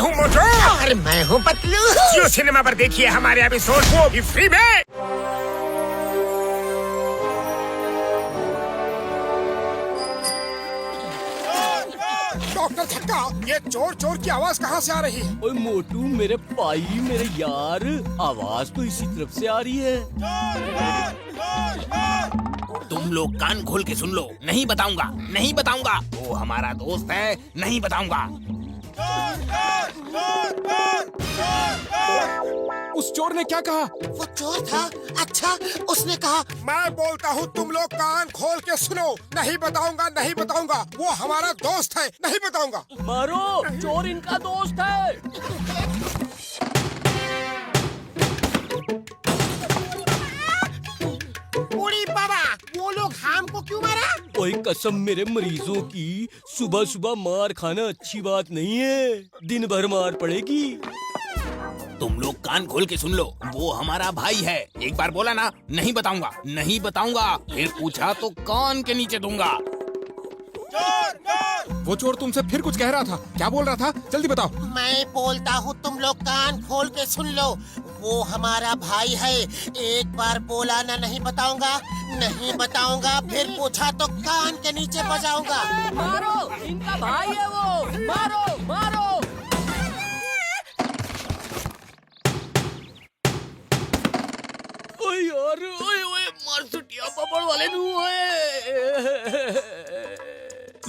हूँ मोटू। और मैं हूँ पतलू। जियो सिनेमा पर देखिए हमारे एपिसोड को भी फ्री में। डॉक्टर झटका, ये चोर चोर की आवाज कहाँ से आ रही है? ओए मोटू मेरे भाई मेरे यार, आवाज तो इसी तरफ से आ रही है। तुम लोग कान खोल के सुन लो, नहीं बताऊंगा, नहीं बताऊंगा। वो हमारा दोस्त है, नहीं बताऊंगा। उस चोर ने क्या कहा? वो चोर था। अच्छा, उसने कहा मैं बोलता हूँ तुम लोग कान खोल के सुनो, नहीं बताऊंगा, नहीं बताऊंगा। वो हमारा दोस्त है, नहीं बताऊंगा। मारो, चोर इनका दोस्त है। उड़ी बाबा, वो लोग हमको क्यों मारा? ओए कसम मेरे मरीजों की, सुबह सुबह मार खाना अच्छी बात नहीं है, दिन भर मार पड़ेगी। तुम लोग कान खोल के सुन लो, वो हमारा भाई है। एक बार बोला ना, नहीं बताऊंगा, नहीं बताऊंगा। फिर पूछा तो कान के नीचे दूंगा। वो चोर तुमसे फिर कुछ कह रहा था, क्या बोल रहा था? जल्दी बताओ। मैं बोलता हूँ तुम लोग कान खोल के सुन लो, वो हमारा भाई है। एक बार बोला ना, नहीं बताऊंगा, नहीं बताऊंगा। फिर पूछा तो कान के नीचे बजाऊंगा। मारो, इनका भाई है वो, मारो मारो। ओए यार, ओए ओए मार सुटिया पापड़ वाले नु ओए।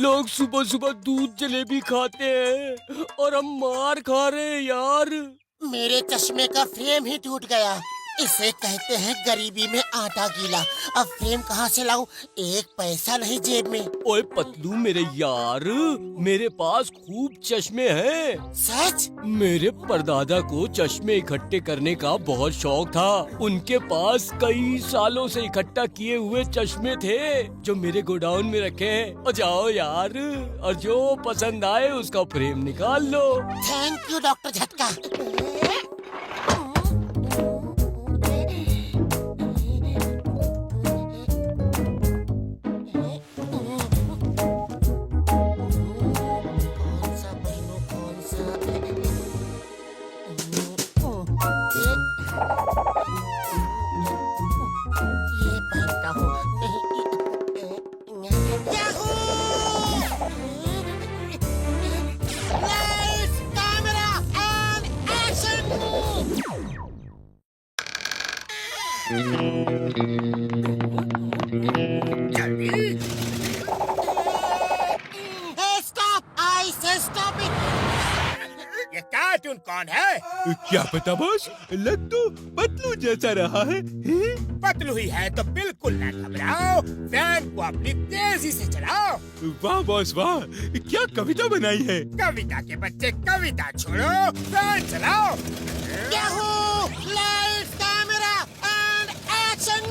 लोग सुबह सुबह दूध जलेबी खाते हैं और हम मार खा रहे हैं यार। मेरे चश्मे का फ्रेम ही टूट गया। इसे कहते हैं गरीबी में आटा गीला। अब फ्रेम कहाँ से लाऊं? एक पैसा नहीं जेब में। ओए पतलू मेरे यार, मेरे पास खूब चश्मे हैं। सच? मेरे परदादा को चश्मे इकट्ठे करने का बहुत शौक था। उनके पास कई सालों से इकट्ठा किए हुए चश्मे थे जो मेरे गोडाउन में रखे हैं। और जाओ यार, और जो पसंद आए उसका फ्रेम निकाल लो। थैंक यू डॉक्टर झटका। ये कार्टून कौन है? क्या पता बॉस, लग तो पतलू जैसा रहा है। पतलू ही है तो बिल्कुल न घबराओ, फैन को अपनी तेजी से चलाओ। वाह बॉस वाह, क्या कविता बनाई है। कविता के बच्चे कविता छोड़ो, फैन चलाओ। Lights, camera and action.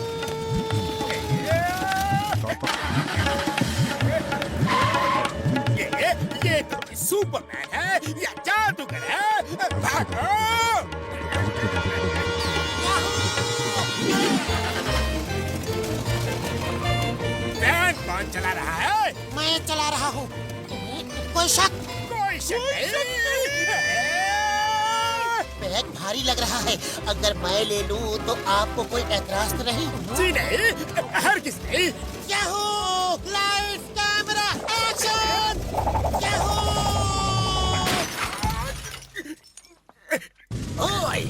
ये तो सुपरमैन है या जादूगर है? भागो! फैन कौन चला रहा है? मैं चला रहा हूँ। कोई शक? कोई शक नहीं। बैग भारी लग रहा है, अगर मैं ले लूँ तो आपको कोई एतराज तो नहीं? जी नहीं, हरगिज़ नहीं। Lights, camera, action! ओए,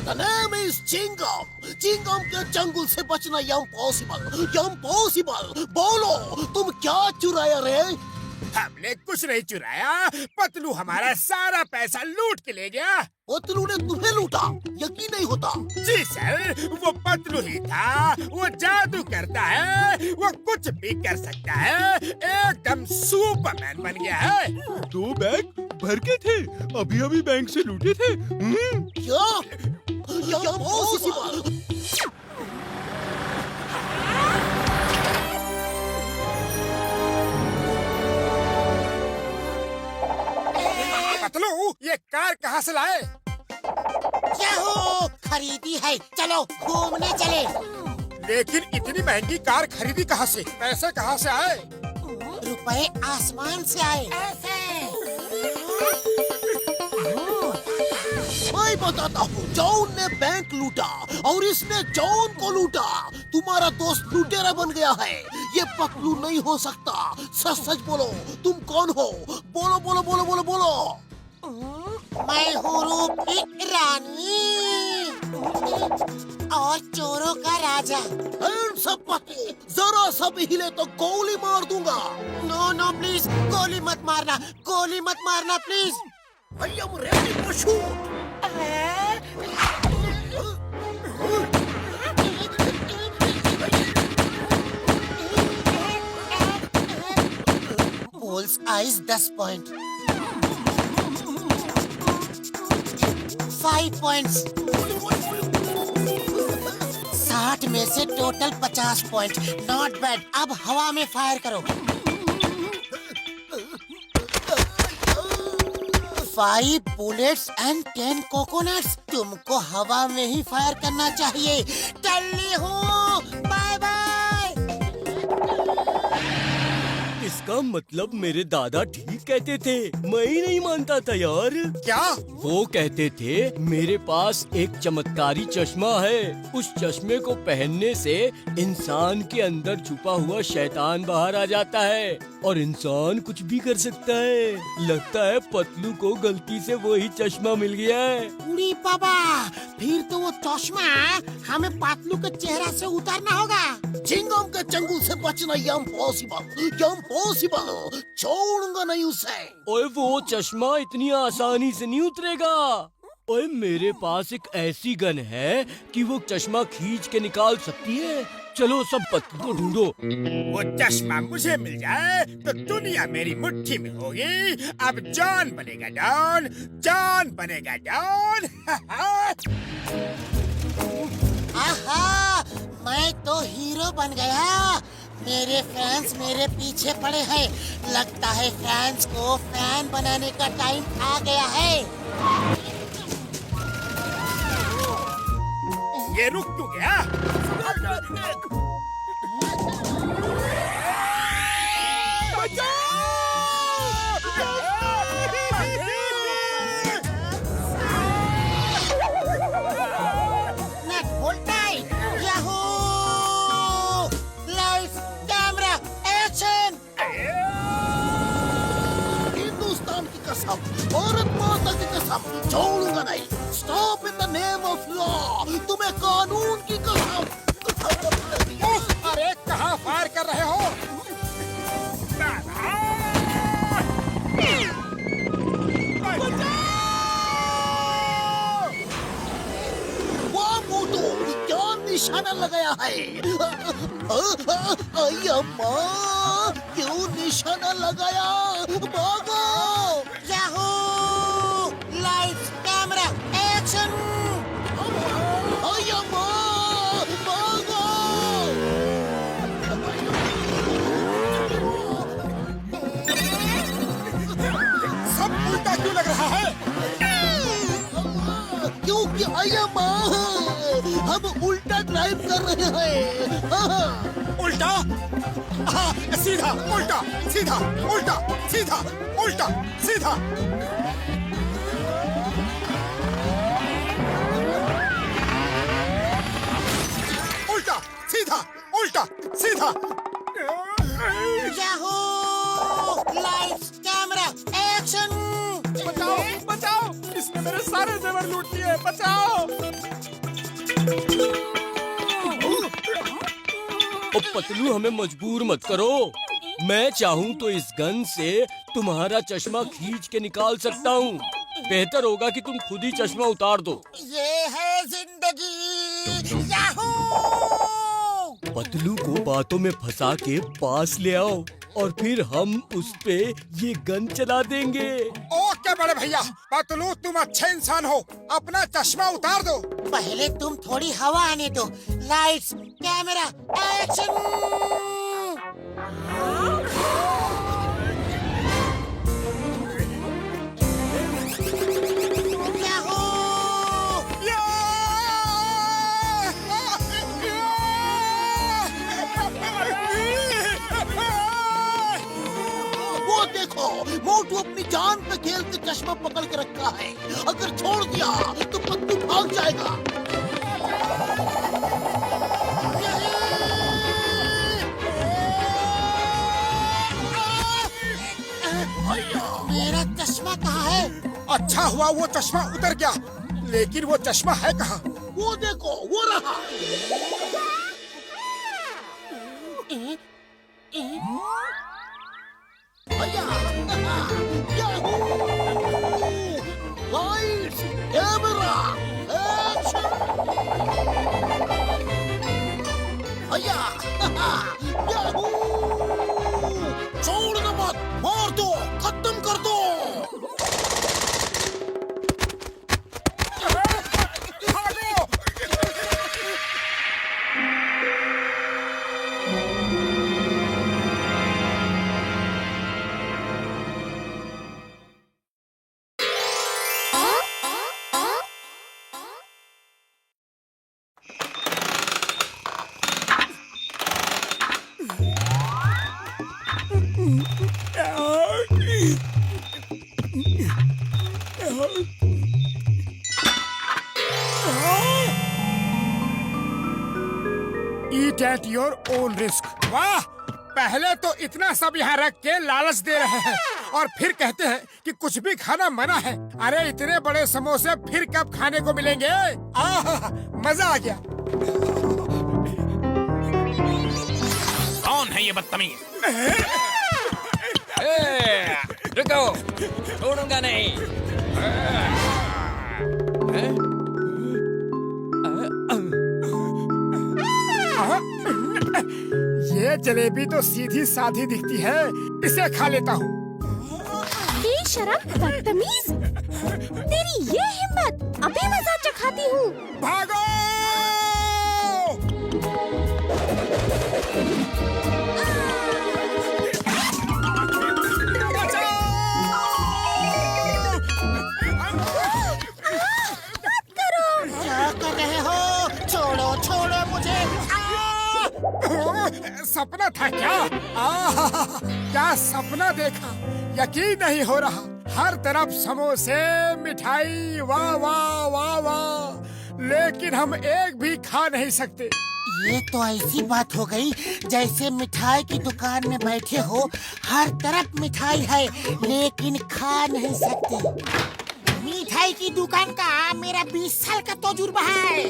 the name is Chingum. Chingum के जंगल से बचना इम्पॉसिबल। बोलो, तुम क्या चुराया रे? हमने कुछ नहीं चुराया, पतलू हमारा सारा पैसा लूट के ले गया। पतलू ने तुम्हें लूटा? यकीन नहीं होता। जी सर, वो पतलू ही था। वो जादू करता है, वो कुछ भी कर सकता है, एकदम सुपरमैन बन गया है। 2 बैग भर के थे, अभी अभी बैंक से लूटे थे। क्या इम्पॉसिबल? पतलू, ये कार कहाँ से लाए? खरीदी है, चलो घूमने चले। लेकिन इतनी महंगी कार खरीदी कहाँ से? पैसे कहाँ से आए? रुपए आसमान से आए। ऐसे बताता हूँ। जॉन ने बैंक लूटा और इसने जॉन को लूटा। तुम्हारा दोस्त लुटेरा बन गया है। ये पतलू नहीं हो सकता। सच सच बोलो, तुम कौन हो? बोलो बोलो बोलो बोलो बोलो। मैं हूँ रूप की रानी और चोरों का राजा। सब पतलू, जरा सा भी हिले तो गोली मार दूंगा। नो नो प्लीज, गोली मत मारना, गोली मत मारना please. I am ready to shoot. Bulls eyes 10 point, 5 points, 60 में से टोटल 50 पॉइंट। Not bad. अब हवा में फायर करो। 5 बुलेट्स एंड 10 कोकोनट्स। तुमको हवा में ही फायर करना चाहिए। टल्ली हूँ, बाय बाय। इसका मतलब मेरे दादा ठीक कहते थे। मैं ही नहीं मानता था यार। क्या? वो कहते थे मेरे पास एक चमत्कारी चश्मा है। उस चश्मे को पहनने से इंसान के अंदर छुपा हुआ शैतान बाहर आ जाता है और इंसान कुछ भी कर सकता है। लगता है पतलू को गलती से वही चश्मा मिल गया है। उड़ी बाबा, फिर तो वो चश्मा हमें पतलू के चेहरा से उतारना होगा। चिंगम के चंगुल से बचना इम्पॉसिबल, इम्पॉसिबल। छोड़ूंगा नहीं उसे। ओए वो चश्मा इतनी आसानी से नहीं उतरेगा। ओए मेरे पास एक ऐसी गन है कि वो चश्मा खींच के निकाल सकती है। चलो सब पतलू को ढूंढो। वो चश्मा मुझे मिल जाए तो दुनिया मेरी मुट्ठी में होगी। अब जॉन बनेगा डॉन, जॉन बनेगा डॉन। आहा, मैं तो हीरो बन गया। मेरे फैंस मेरे पीछे पड़े हैं। लगता है फैंस को फैन बनाने का टाइम आ गया है। ये रुक क्यों गया? Net hold tight. Yahoo! Lights, camera, action! Hindustan की कसम, भारत माता की कसम, छोड़ूंगा नहीं। Stop in the name of law. तुम्हें कानून की कसम। अरे कहाँ फायर कर रहे हो? वाह मोटू, क्या निशाना लगाया है? अम्मा, क्यों निशाना लगाया? भागो! याहू! Lights, camera, action! अम्मा, भागो! सब उल्टा क्यों लग रहा है? क्योंकि अम्मा, हम उल्टा ड्राइव कर रहे हैं। उल्टा? सीधा उल्टा, सीधा उल्टा, सीधा उल्टा, सीधा। उल्टा सीधा उल्टा सीधा। याहू! Lights, camera, action! बचाओ बचाओ, इसने मेरे सारे जेवर लूट लिए। बचाओ। ओ पतलू हमें मजबूर मत करो। मैं चाहूँ तो इस गन से तुम्हारा चश्मा खींच के निकाल सकता हूँ। बेहतर होगा कि तुम खुद ही चश्मा उतार दो। ये है जिंदगी। याहू! पतलू को बातों में फंसा के पास ले आओ और फिर हम उस पे ये गन चला देंगे। ओके बड़े भैया, पतलू तुम अच्छे इंसान हो, अपना चश्मा उतार दो। पहले तुम थोड़ी हवा आने दो। Lights, camera, action! याहू! वो देखो, मोटू अपनी जान पे खेल के चश्मा पकड़ के रखा है। अगर छोड़ दिया तो जाएगा। मेरा चश्मा कहाँ है? अच्छा हुआ वो चश्मा उतर गया, लेकिन वो चश्मा है कहाँ? वो देखो, वो रहा। भैया, याहू! Lights, camera, action! भैया, याहू! छोड़ना मत, मार दो, खत्म कर दो। Eat at your own risk। वाह, पहले तो इतना सब यहाँ रख के लालच दे रहे हैं और फिर कहते हैं कि कुछ भी खाना मना है। अरे इतने बड़े समोसे फिर कब खाने को मिलेंगे? आह, मजा आ गया। कौन है ये बदतमीज? रुको, छोड़ूंगा नहीं। ये जलेबी तो सीधी साधी दिखती है, इसे खा लेता हूँ। बेशरम, बदतमीज, तेरी ये हिम्मत! अभी मजा चखाती हूँ। भागो! क्या कर रहे हो? छोड़ो, छोड़ो मुझे। सपना था क्या? क्या सपना देखा, यकीन नहीं हो रहा। हर तरफ समोसे, मिठाई, वाह वाह वाह वाह, लेकिन हम एक भी खा नहीं सकते। ये तो ऐसी बात हो गई जैसे मिठाई की दुकान में बैठे हो, हर तरफ मिठाई है लेकिन खा नहीं सकते। मिठाई की दुकान का मेरा 20 साल का तजुर्बा है।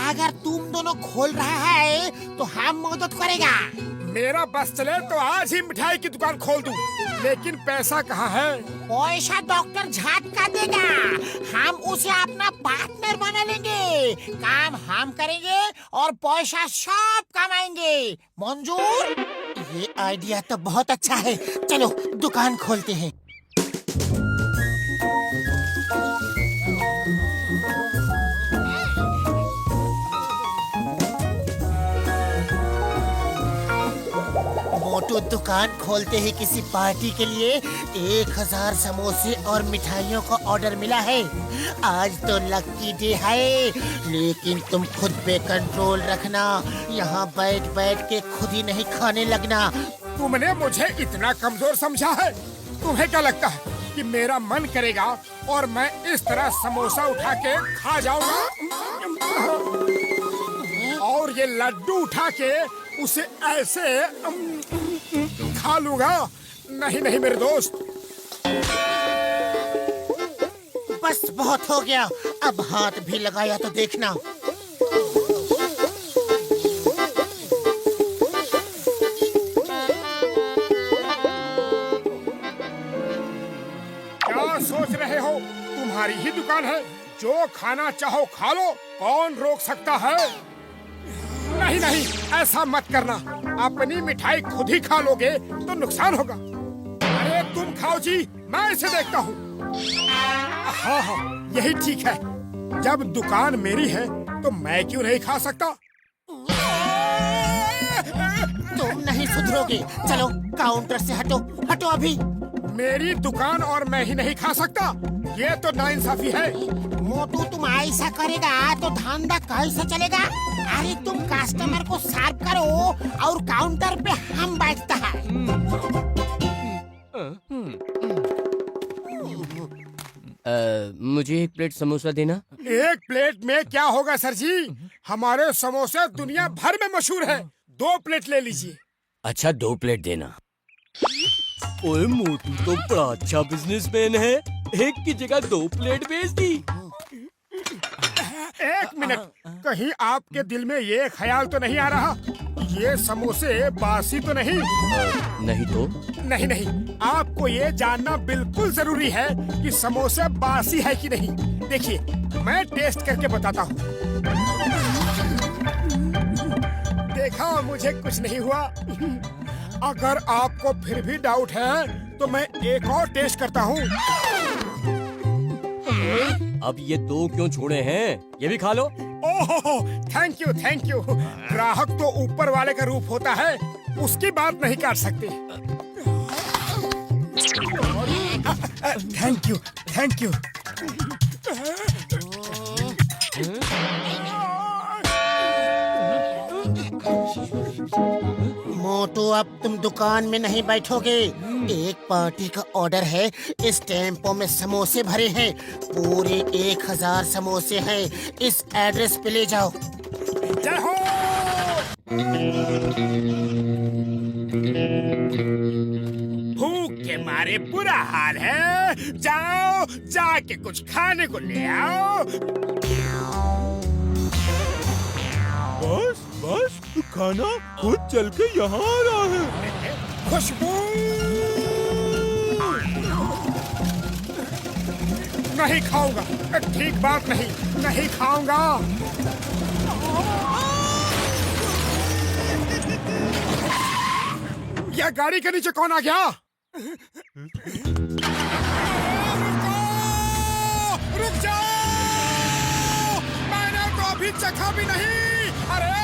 अगर तुम दोनों खोल रहा है तो हम मदद करेगा। मेरा बस चले तो आज ही मिठाई की दुकान खोल दूं, लेकिन पैसा कहाँ है? पैसा डॉक्टर झटका देगा। हम उसे अपना पार्टनर बना लेंगे। काम हम करेंगे और पैसा सब कमाएंगे। मंजूर? ये आइडिया तो बहुत अच्छा है। चलो दुकान खोलते हैं। मोटू दुकान खोलते ही किसी पार्टी के लिए 1000 समोसे और मिठाइयों का ऑर्डर मिला है। आज तो लकी डे है, लेकिन तुम खुद पे कंट्रोल रखना। यहाँ बैठ बैठ के खुद ही नहीं खाने लगना। तुमने मुझे इतना कमजोर समझा है? तुम्हें क्या लगता है कि मेरा मन करेगा और मैं इस तरह समोसा उठा के खा जाऊंगा? और ये लड्डू उठा के उसे ऐसे खा लूंगा? नहीं नहीं मेरे दोस्त। बस बहुत हो गया, अब हाथ भी लगाया तो देखना। क्या सोच रहे हो? तुम्हारी ही दुकान है, जो खाना चाहो खा लो, कौन रोक सकता है? नहीं नहीं, ऐसा मत करना। अपनी मिठाई खुद ही खा लोगे तो नुकसान होगा। अरे तुम खाओ जी, मैं इसे देखता हूँ। हाँ हाँ, यही ठीक है। जब दुकान मेरी है तो मैं क्यों नहीं खा सकता? तुम नहीं सुधरोगे। चलो काउंटर से हटो, हटो अभी। मेरी दुकान और मैं ही नहीं खा सकता? ये तो नाइंसाफी है। मोटू तुम ऐसा करेगा तो धंधा कैसे चलेगा? अरे तुम कस्टमर को सर्व करो और काउंटर पे हम बैठता है। मुझे एक प्लेट समोसा देना। एक प्लेट में क्या होगा सर जी? हमारे समोसे दुनिया भर में मशहूर है। 2 प्लेट ले लीजिए। अच्छा 2 प्लेट देना। ओए मोटू तो बड़ा अच्छा बिजनेसमैन है, एक की जगह 2 प्लेट बेच दी। 1 मिनट, कहीं आपके दिल में ये ख्याल तो नहीं आ रहा ये समोसे बासी तो नहीं? नहीं तो? नहीं नहीं, आपको ये जानना बिल्कुल जरूरी है कि समोसे बासी है कि नहीं। देखिए, मैं टेस्ट करके बताता हूँ। देखा, मुझे कुछ नहीं हुआ। अगर आपको फिर भी डाउट है तो मैं एक और टेस्ट करता हूँ। अब ये 2 क्यों छोड़े हैं? ये भी खा लो। ओहो, थैंक यू थैंक यू। ग्राहक तो ऊपर वाले का रूप होता है, उसकी बात नहीं काट सकते। Thank you thank you. Motu, अब तुम दुकान में नहीं बैठोगे। एक पार्टी का ऑर्डर है। इस टेम्पो में समोसे भरे हैं, पूरे 1000 समोसे हैं। इस एड्रेस पे ले जाओ। जय हो। भूख के मारे बुरा हाल है। जाओ, जाके कुछ खाने को ले आओ। बस बस खाना खुद चल के यहाँ आ रहा है। खुशबू नहीं खाऊंगा। ठीक बात नहीं, नहीं खाऊंगा। यह गाड़ी के नीचे कौन आ गया? रुक जाओ, मैंने तो अभी चखा भी नहीं। अरे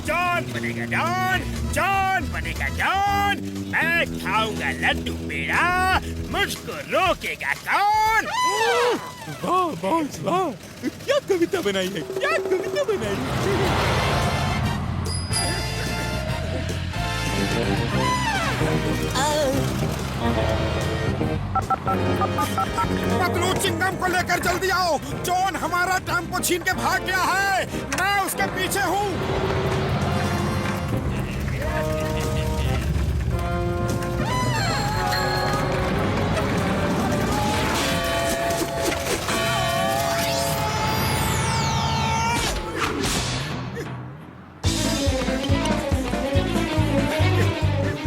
जॉन बनेगा जॉन, जॉन बनेगा जॉन। मैं खाऊंगा लड्डू पेड़ा, मुझको रोकेगा कौन? वाह बॉस वाह, क्या कविता बनाई है, क्या कविता बनाई है। पतलू, चिंगम को लेकर जल्दी आओ। जॉन हमारा टेम्पो छीन के भाग गया है। मैं उसके पीछे हूँ।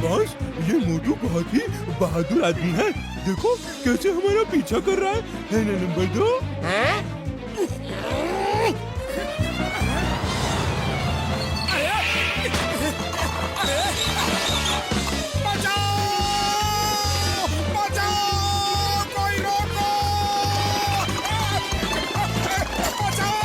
बॉस, ये मोटू बहुत ही बहादुर आदमी है। देखो कैसे हमारा पीछा कर रहा है ना नंबर 2। बचाओ, बचाओ, कोई रोको। बचाओ।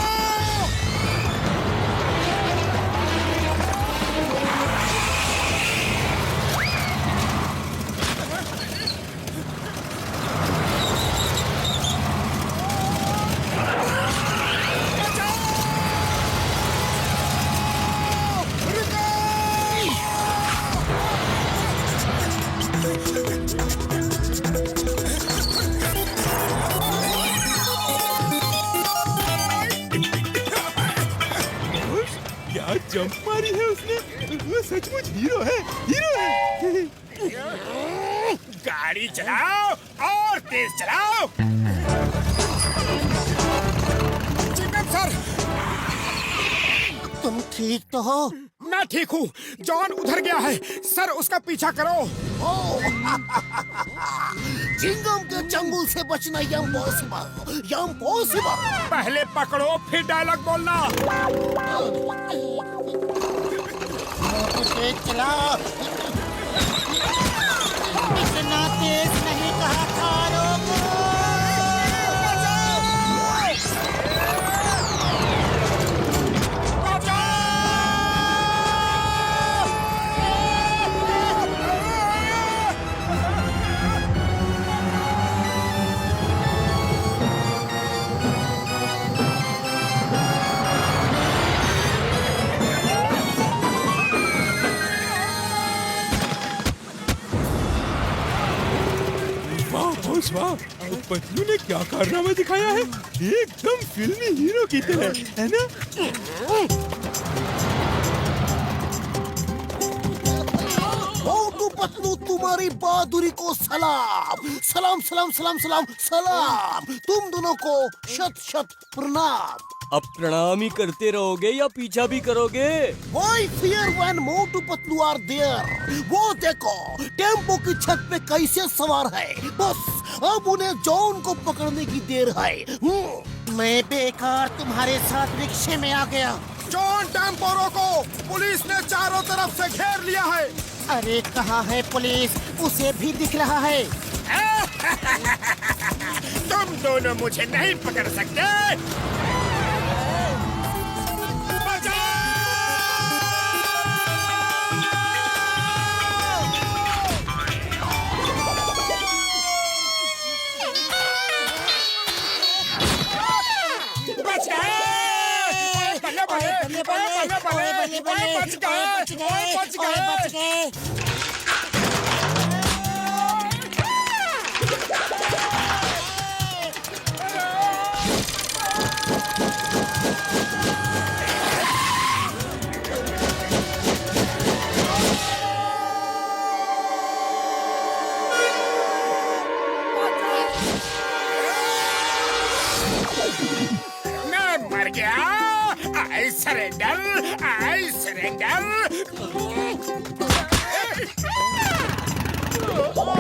क्या जंप मारी है उसने। वो सचमुच हीरो है, हीरो है। गाड़ी चलाओ और तेज चलाओ। चिंगम सर, तुम ठीक तो हो? मैं ठीक हूँ। जॉन उधर गया है सर, उसका पीछा करो। चिंगम के चंगुल से बचना इम्पॉसिबल, इम्पॉसिबल। पहले पकड़ो फिर डायलॉग बोलना। मोटू, तेज चला। इतना तेज नहीं कहा था। रोको। पतलू ने क्या कारनामा दिखाया है, एकदम फिल्मी हीरो की तरह, है ना? मोटू पतलू तुम्हारी बहादुरी को सलाम सलाम सलाम सलाम सलाम सलाम। तुम दोनों को शत शत प्रणाम। अब प्रणाम ही करते रहोगे या पीछा भी करोगे? Why fear when Motu Patlu are there? वो देखो टेम्पो की छत पे कैसे सवार है। बस अब उन्हें जॉन को पकड़ने की देर है। मैं बेकार तुम्हारे साथ रिक्शे में आ गया। जॉन टेम्पो रोको, पुलिस ने चारों तरफ से घेर लिया है। अरे कहाँ है पुलिस? उसे भी दिख रहा है। तुम दोनों मुझे नहीं पकड़ सकते। बच गए। बल्ले बल्ले बल्ले बल्ले बल्ले बच गए। मैं मर गया। I surrender।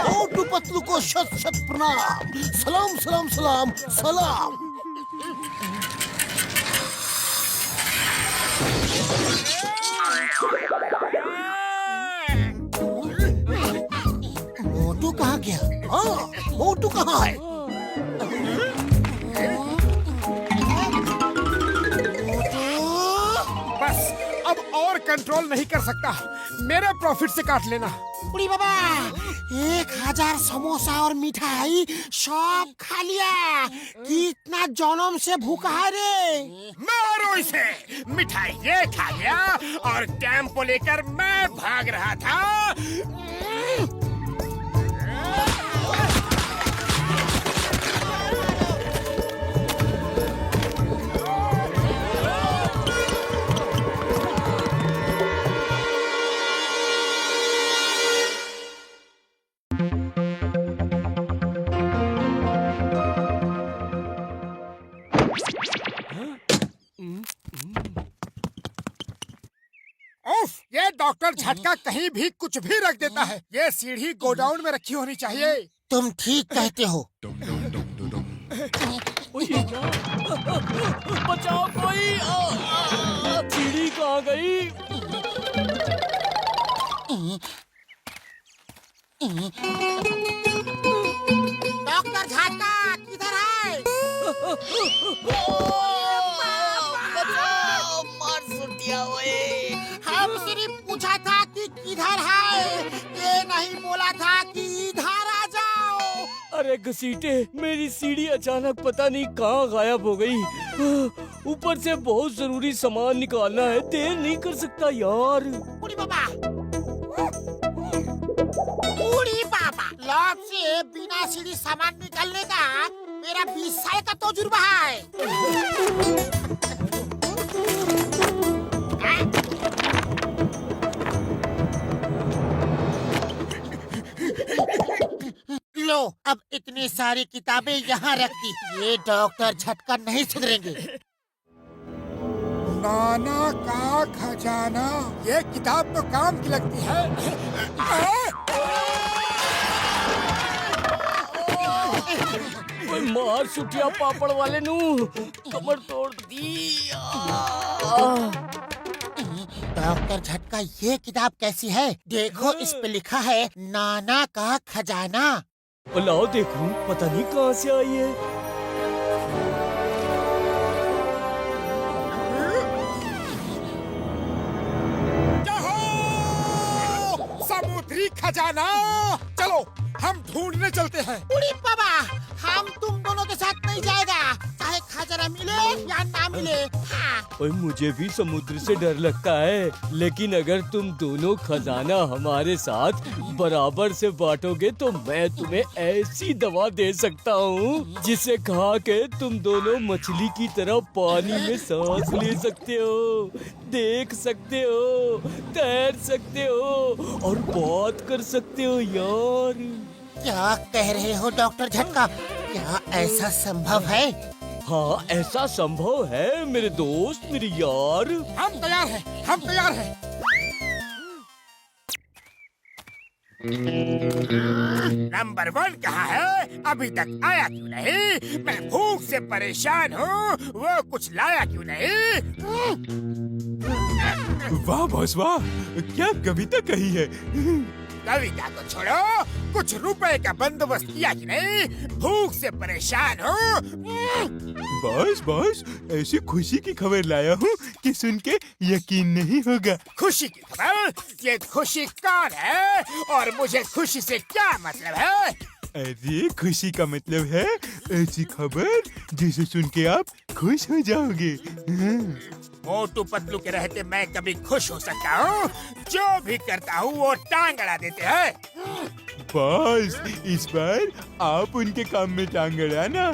मोटू पतलू को शत शत प्रणाम। सलाम सलाम सलाम सलाम। मोटू कहाँ गया? हाँ, मोटू कहाँ है? बस अब और कंट्रोल नहीं कर सकता। मेरे प्रॉफिट से काट लेना। बुढ़ी बाबा 1000 समोसा और मिठाई सब खा लिया। कितना जनम से भूखा है रे। मारो इसे। मिठाई ये खा गया और टेम्पो लेकर मैं भाग रहा था। उफ, ये डॉक्टर झटका कहीं भी कुछ भी रख देता है। ये सीढ़ी गोडाउन में रखी होनी चाहिए। तुम ठीक कहते हो। बचाओ कोई। सीढ़ी कहाँ गई? डॉक्टर झटका किधर है? हम सिर्फ पूछा था कि किधर है, ये नहीं बोला था कि इधर आ जाओ। अरे घसीटे, मेरी सीढ़ी अचानक पता नहीं कहाँ गायब हो गई। ऊपर से बहुत जरूरी सामान निकालना है, देर नहीं कर सकता यार। बुढ़ी बाबा लॉब से बिना सीढ़ी सामान निकालने का मेरा 20 साल का तजुर्बा है। लो, अब इतनी सारी किताबें यहाँ रख दी। ये डॉक्टर झटका नहीं सुधरेंगे। नाना का खजाना, ये किताब तो काम की लगती है। कोई मार सुटिया पापड़ वाले नू कमर तोड़ दी। डॉक्टर झटका, ये किताब कैसी है? देखो, इस पे लिखा है नाना का खजाना। लाओ देखूं, पता नहीं कहाँ से आई है। समुद्री खजाना, चलो हम ढूंढने चलते हैं। बुढ़ी बाबा, हम तुम दोनों के साथ नहीं जाएगा, चाहे खजाना मिले या ना मिले। हाँ। और मुझे भी समुद्र से डर लगता है, लेकिन अगर तुम दोनों खजाना हमारे साथ बराबर से बांटोगे तो मैं तुम्हें ऐसी दवा दे सकता हूँ जिसे खा के तुम दोनों मछली की तरह पानी में सांस ले सकते हो, देख सकते हो, तैर सकते हो और बात कर सकते हो यार। क्या कह रहे हो डॉक्टर झटका? क्या ऐसा संभव है? हाँ, ऐसा संभव है मेरे दोस्त, मेरे यार। हम तैयार हैं, हम तैयार हैं। नंबर 1 कहाँ है? अभी तक आया क्यों नहीं? मैं भूख से परेशान हूँ, वो कुछ लाया क्यों नहीं? वाह बॉस वाह, क्या कविता कही है। कविता को छोड़ो, कुछ रुपए का बंदोबस्त किया कि नहीं? भूख से परेशान हूँ। बॉस बॉस, ऐसी खुशी की खबर लाया हूँ कि सुन के यकीन नहीं होगा। खुशी की खबर? ये खुशी कौन है और मुझे खुशी से क्या मतलब है? अरे खुशी का मतलब है ऐसी खबर जिसे सुन के आप खुश हो जाओगे। मोटू पतलू के रहते मैं कभी खुश हो सकता हूँ? जो भी करता हूँ वो टांग अड़ा देते हैं। बॉस, इस बार आप उनके काम में टांग अड़ाना।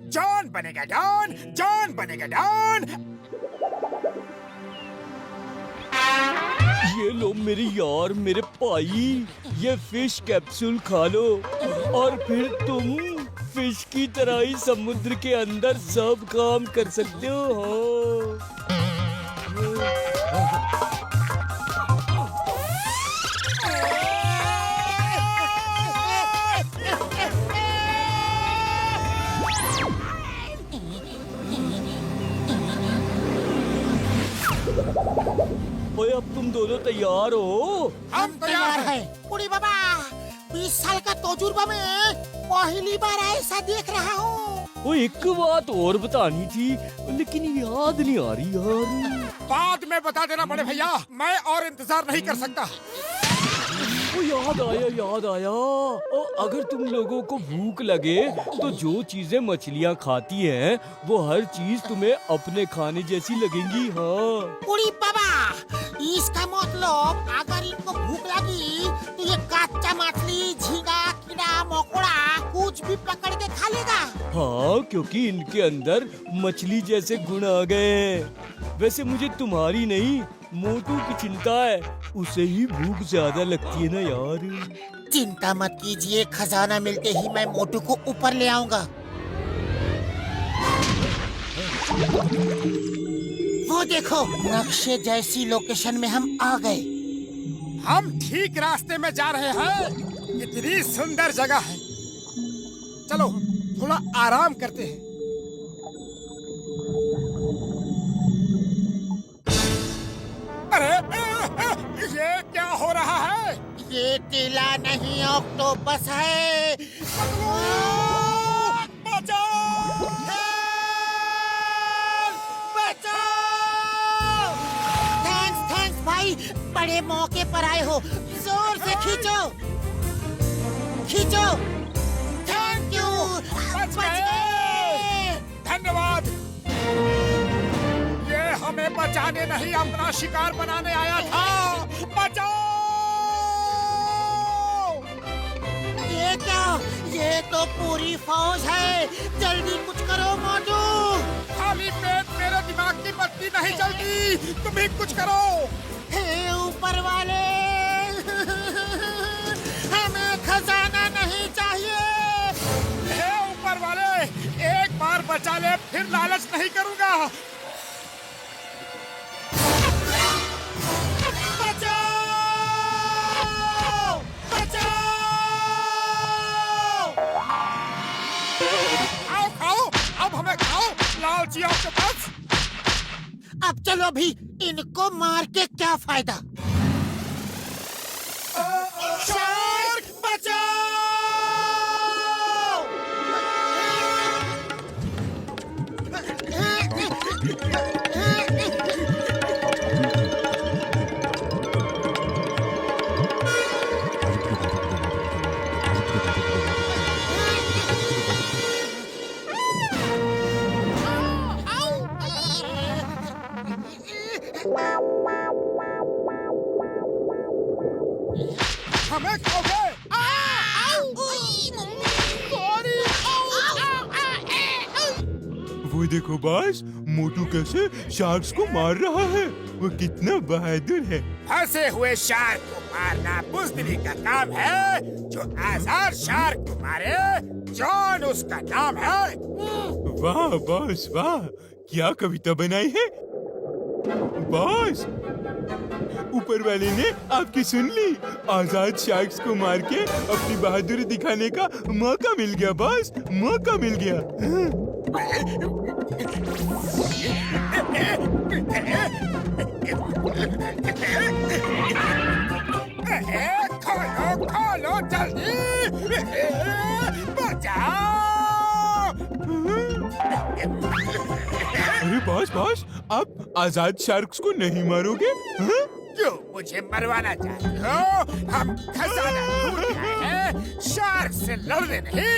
जॉन बनेगा डॉन, जॉन बनेगा डॉन। ये लो मेरे यार, मेरे भाई, ये फिश कैप्सूल खा लो और फिर तुम फिश की तरह ही समुद्र के अंदर सब काम कर सकते हो। ओए, अब तुम दोनों तैयार हो? हम तैयार हैं। बुढ़ी बाबा, 20 साल का तजुर्बा में पहली बार ऐसा देख रहा हूँ। वो एक बात और बतानी थी लेकिन याद नहीं आ रही यार। बाद में बता देना बड़े भैया, मैं और इंतजार नहीं कर सकता। वो याद आया। अगर तुम लोगों को भूख लगे तो जो चीजें मछलियाँ खाती हैं वो हर चीज तुम्हें अपने खाने जैसी लगेंगी। हाँ बुढ़ी बाबा, इसका मतलब अगर इनको भूख लगी तो ये कच्चा मछली, झींगा, कीड़ा मकोड़ा कुछ भी पकड़ के खा लेगा। हाँ, क्योंकि इनके अंदर मछली जैसे गुण आ गए हैं। वैसे मुझे तुम्हारी नहीं, मोटू की चिंता है, उसे ही भूख ज्यादा लगती है ना यार। चिंता मत कीजिए, खजाना मिलते ही मैं मोटू को ऊपर ले आऊंगा। वो देखो, नक्शे जैसी लोकेशन में हम आ गए। हम ठीक रास्ते में जा रहे हैं। इतनी सुंदर जगह है। चलो थोड़ा आराम करते हैं। अरे ये क्या हो रहा है? ये टीला नहीं, ऑक्टोपस है। बचाओ! बचाओ! थैंक्स भाई, बड़े मौके पर आए हो। जोर से खींचो, खींचो। Thank you. बच गए। धन्यवाद। ये हमें बचाने नहीं, अपना शिकार बनाने आया था। बचाओ! ये क्या? ये तो पूरी फौज है। जल्दी कुछ करो मोटू। खाली पेट मेरे दिमाग की बत्ती नहीं जलती। तुम ही कुछ करो। हे ऊपर वाले, हमें खजाना नहीं चाहिए। हे ऊपर वाले, एक बार बचा ले, फिर लालच नहीं करूंगा। बचाओ! बचाओ! खाओ खाओ, अब हमें खाओ। लालची ऑक्टोपस। अब चलो भी, इनको मार के क्या फायदा। शार्क बचाओ! जाओगे। वो देखो बॉस, मोटू कैसे शार्क्स को मार रहा है। वो कितना बहादुर है। फंसे हुए शार्क को मारना बुज़दिली का काम है। जो आजाद शार्क को मारे, जॉन उसका नाम है। वाह बॉस वाह, क्या कविता बनाई है बॉस। ऊपर वाले ने आपकी सुन ली। आजाद शार्क्स को मार के अपनी बहादुरी दिखाने का मौका मिल गया बॉस, मौका मिल गया। खोलो खोलो जल्दी, बचाओ। अरे बॉस बॉस, आप आजाद शार्क्स को नहीं मारोगे? हाँ? क्यों मुझे मरवाना चाहते हो? हम खजाना ढूंढ रहे हैं, शार्क से लड़ने नहीं।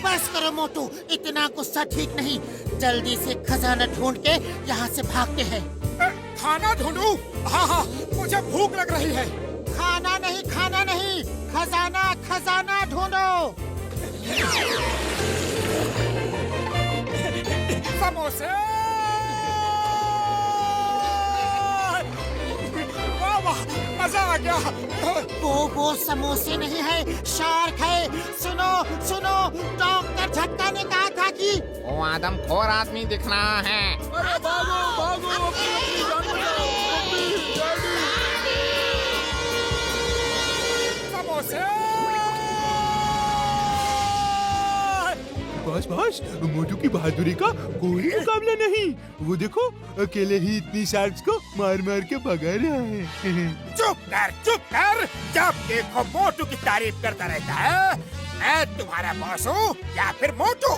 बस करो मोटू, इतना गुस्सा ठीक नहीं। जल्दी से खजाना ढूंढ के यहाँ से भागते हैं। खाना ढूंढूं? हाँ हाँ, मुझे भूख लग रही है। खाना नहीं, खजाना खजाना ढूंढो। समोसे। वाह वाह, मजा आ गया। वो समोसे नहीं है, शार्क है। सुनो सुनो, डॉक्टर झटका ने कहा था कि वो आदमखोर आदमी दिख रहा है। अरे भागो भागो, अपनी जान बचाओ। समोसे। बॉस बॉस, मोटू की बहादुरी का कोई मुकाबला नहीं। वो देखो, अकेले ही इतनी शार्क्स को मार मार के भगा रहा है। चुप कर। जब देखो मोटू की तारीफ करता रहता है। मैं तुम्हारा बॉस हूँ या फिर मोटू?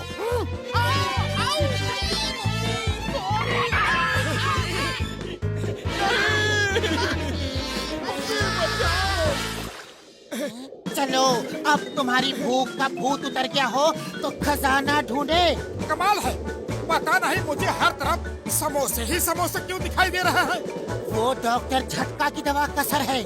चलो, अब तुम्हारी भूख का भूत उतर गया हो तो खजाना ढूंढे। कमाल है, पता नहीं मुझे हर तरफ समोसे ही समोसे क्यों दिखाई दे रहे हैं। वो डॉक्टर झटका की दवा का असर है।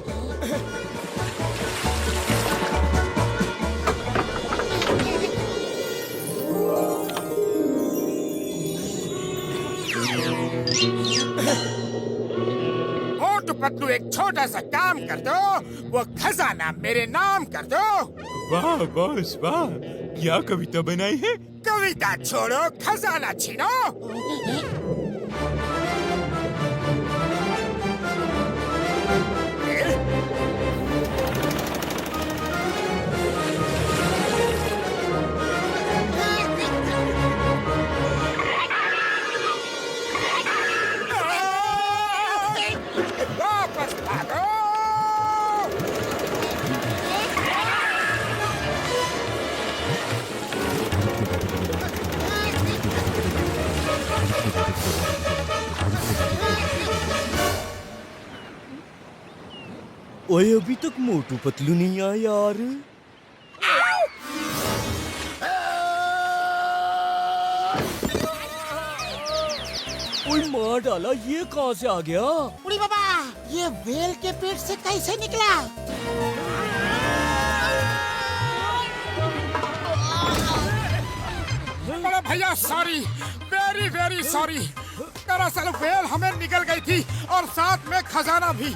मोटू पतलू, एक छोटा सा काम कर दो, वो खजाना मेरे नाम कर दो। वाह बॉस वाह, क्या कविता बनाई है। कविता छोड़ो, खजाना छीनो। वापस भागो। ओए, अभी तक मोटू पतलू नहीं आया यार। ओए मार डाला, ये कहाँ से आ गया? उड़ी बाबा, ये व्हेल के पेट से कैसे निकला? बड़ा भैया सॉरी, वेरी वेरी सॉरी। दरअसल व्हेल हमें निकल गई थी और साथ में खजाना भी।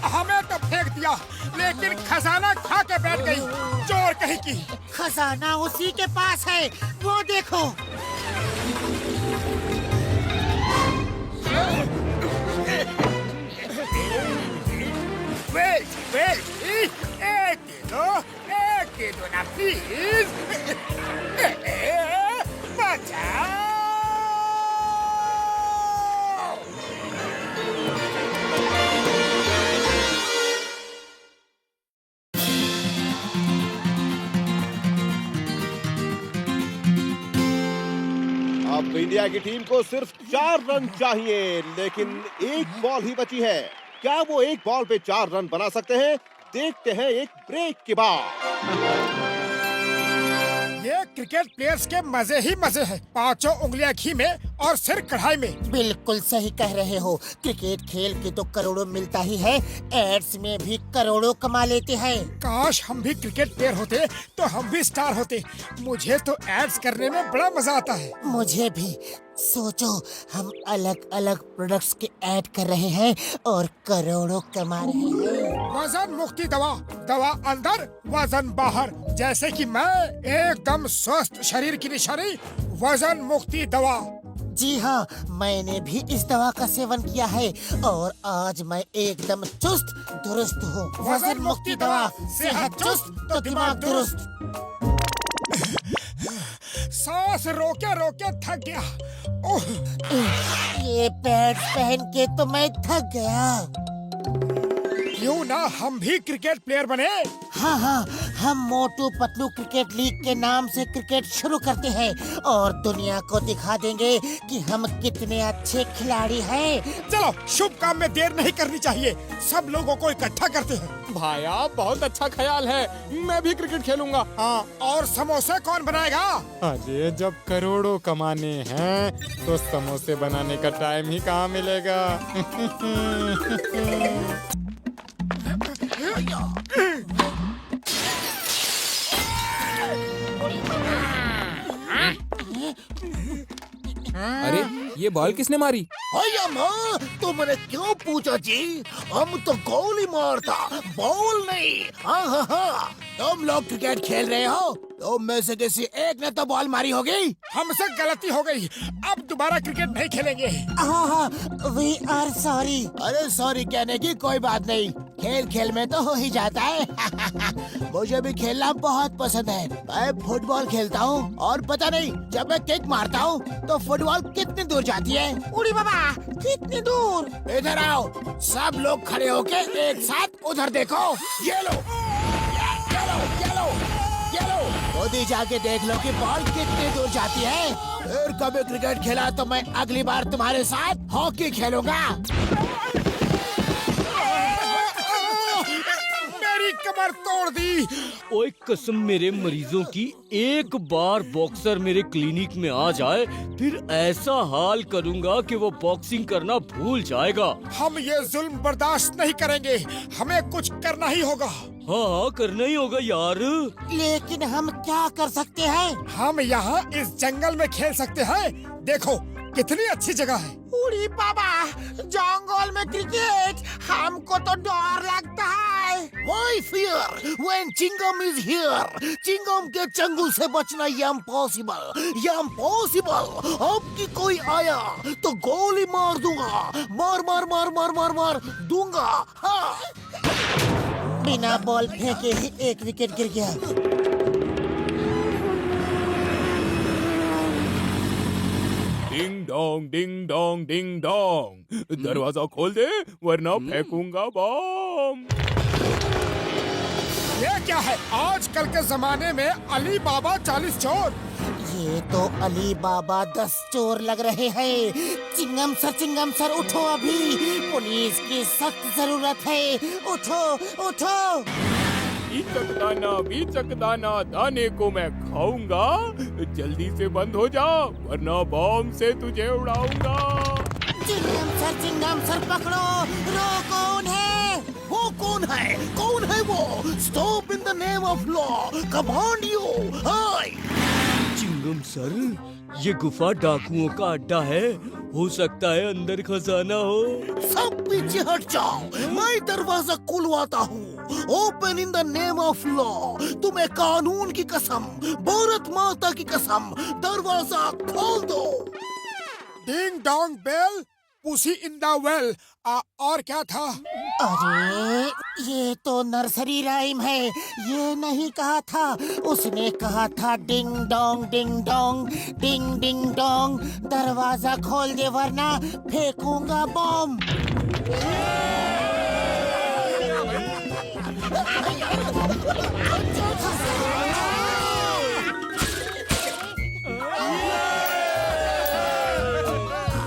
हमें तो फेंक दिया, लेकिन खजाना खा के बैठ गई, चोर कहीं की। खजाना उसी के पास है, वो देखो। वेल, एक दे दो ना प्लीज। बचाओ। अब इंडिया की टीम को सिर्फ 4 रन चाहिए, लेकिन एक बॉल ही बची है। क्या वो एक बॉल पे 4 रन बना सकते हैं? देखते हैं एक ब्रेक के बाद। क्रिकेट प्लेयर्स के मजे ही मजे हैं। पांचों उंगलियां घी में और सिर कढ़ाई में। बिल्कुल सही कह रहे हो। क्रिकेट खेल के तो करोड़ों मिलता ही है, एड्स में भी करोड़ों कमा लेते हैं। काश हम भी क्रिकेट प्लेयर होते तो हम भी स्टार होते। मुझे तो एड्स करने में बड़ा मजा आता है। मुझे भी। सोचो, हम अलग अलग प्रोडक्ट्स के ऐड कर रहे हैं और करोड़ों कमा रहे हैं। वजन मुक्ति दवा, दवा अंदर वजन बाहर। जैसे कि मैं एकदम स्वस्थ शरीर की निशानी, वजन मुक्ति दवा। जी हाँ, मैंने भी इस दवा का सेवन किया है और आज मैं एकदम चुस्त दुरुस्त हूँ। वजन मुक्ति दवा, सेहत चुस्त तो दिमाग दुरुस्त। सांस रोके रोके थक गया। ओह, ये पैड्स पहन के तो मैं थक गया। क्यों ना हम भी क्रिकेट प्लेयर बने? हाँ, हम मोटू पतलू क्रिकेट लीग के नाम से क्रिकेट शुरू करते हैं और दुनिया को दिखा देंगे कि हम कितने अच्छे खिलाड़ी हैं। चलो, शुभ काम में देर नहीं करनी चाहिए। सब लोगों को इकट्ठा करते हैं। भाया, बहुत अच्छा ख्याल है। मैं भी क्रिकेट खेलूंगा। हाँ। और समोसे कौन बनाएगा? अरे, जब करोड़ों कमाने हैं तो समोसे बनाने का टाइम ही कहाँ मिलेगा। अरे, ये बॉल किसने मारी? भैया माँ, तुमने क्यों पूछा जी? हम तो गोली मारता, बॉल नहीं। हाँ, तुम लोग क्रिकेट खेल रहे हो, तुम में से किसी एक ने तो बॉल मारी होगी। हमसे गलती हो गई, अब दोबारा क्रिकेट नहीं खेलेंगे। हाँ, वी आर सॉरी। अरे सॉरी कहने की कोई बात नहीं, खेल खेल में तो हो ही जाता है। मुझे भी खेलना बहुत पसंद है। मैं फुटबॉल खेलता हूँ और पता नहीं जब मैं किक मारता हूँ तो फुटबॉल कितनी दूर जाती है। उड़ी बाबा, कितनी दूर? इधर आओ, सब लोग खड़े होके एक साथ उधर देखो। ये लो, ये लो, ये लो, ये लो। खुद ही जाके देख लो कि बॉल कितनी दूर जाती है। फिर कभी क्रिकेट खेला तो मैं अगली बार तुम्हारे साथ हॉकी खेलूंगा। मेरी कमर तोड़ दी। ओए कसम, मेरे मरीजों की, एक बार बॉक्सर मेरे क्लिनिक में आ जाए फिर ऐसा हाल करूंगा कि वो बॉक्सिंग करना भूल जाएगा। हम ये जुल्म बर्दाश्त नहीं करेंगे, हमें कुछ करना ही होगा। हाँ, करना ही होगा यार। लेकिन हम क्या कर सकते हैं? हम यहाँ इस जंगल में खेल सकते हैं। देखो कितनी अच्छी जगह है। उड़ी बाबा, जंगल में क्रिकेट, हमको तो डर लगता है। Why fear when Chingam is here? Chingam के चंगुल से बचना impossible। अब की कोई आया तो गोली मार दूंगा, मार दूंगा। हाँ। बिना बॉल फेंके ही एक विकेट गिर गया। Ding dong ding dong ding dong, दरवाजा खोल दे वरना फेंकूंगा बम। ये क्या है? आजकल के जमाने में अली बाबा 40 चोर। ये तो अली बाबा 10 चोर लग रहे हैं। चिंगम सर उठो, अभी पुलिस की सख्त जरूरत है। उठो। बीचक दाना दाने को मैं खाऊंगा। जल्दी से बंद हो जा वरना बम से तुझे उड़ाऊंगा। चिंगम सर पकड़ो। रो, कौन है? वो कौन है वो? Stop in the name of law, command you. Hi Chingum sir, ये गुफा डाकुओं का अड्डा है। हो सकता है अंदर खजाना हो। सब पीछे हट जाओ, मैं दरवाजा खुलवाता हूँ। Open in the name of law. तुम्हें कानून की कसम, भारत माता की कसम, दरवाजा खोल दो। Ding dong bell, pussy in the well. और क्या था? अरे, ये तो नर्सरी राइम है। ये नहीं कहा था, उसने कहा था डिंग डोंग डिंग डोंग, डिंग डिंग डोंग, दरवाजा खोल दे वरना फेंकूंगा बम।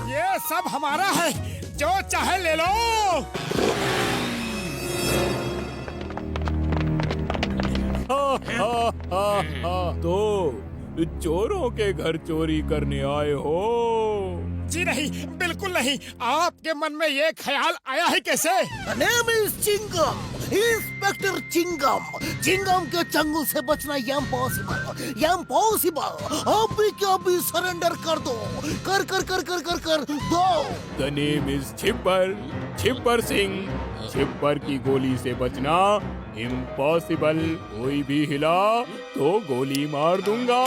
ये सब हमारा है, जो चाहे ले लो। तो चोरों के घर चोरी करने आए हो? जी नहीं, बिल्कुल नहीं। आपके मन में ये ख्याल आया है कैसे? The name is Chingum, inspector Chingum. Chingum के चंगुल से बचना इम्पॉसिबल। अभी के अभी सरेंडर कर दो। कर दो। The name is छिप्पर Singh. छिप्पर की गोली से बचना इम्पॉसिबल। कोई भी हिला तो गोली मार दूंगा।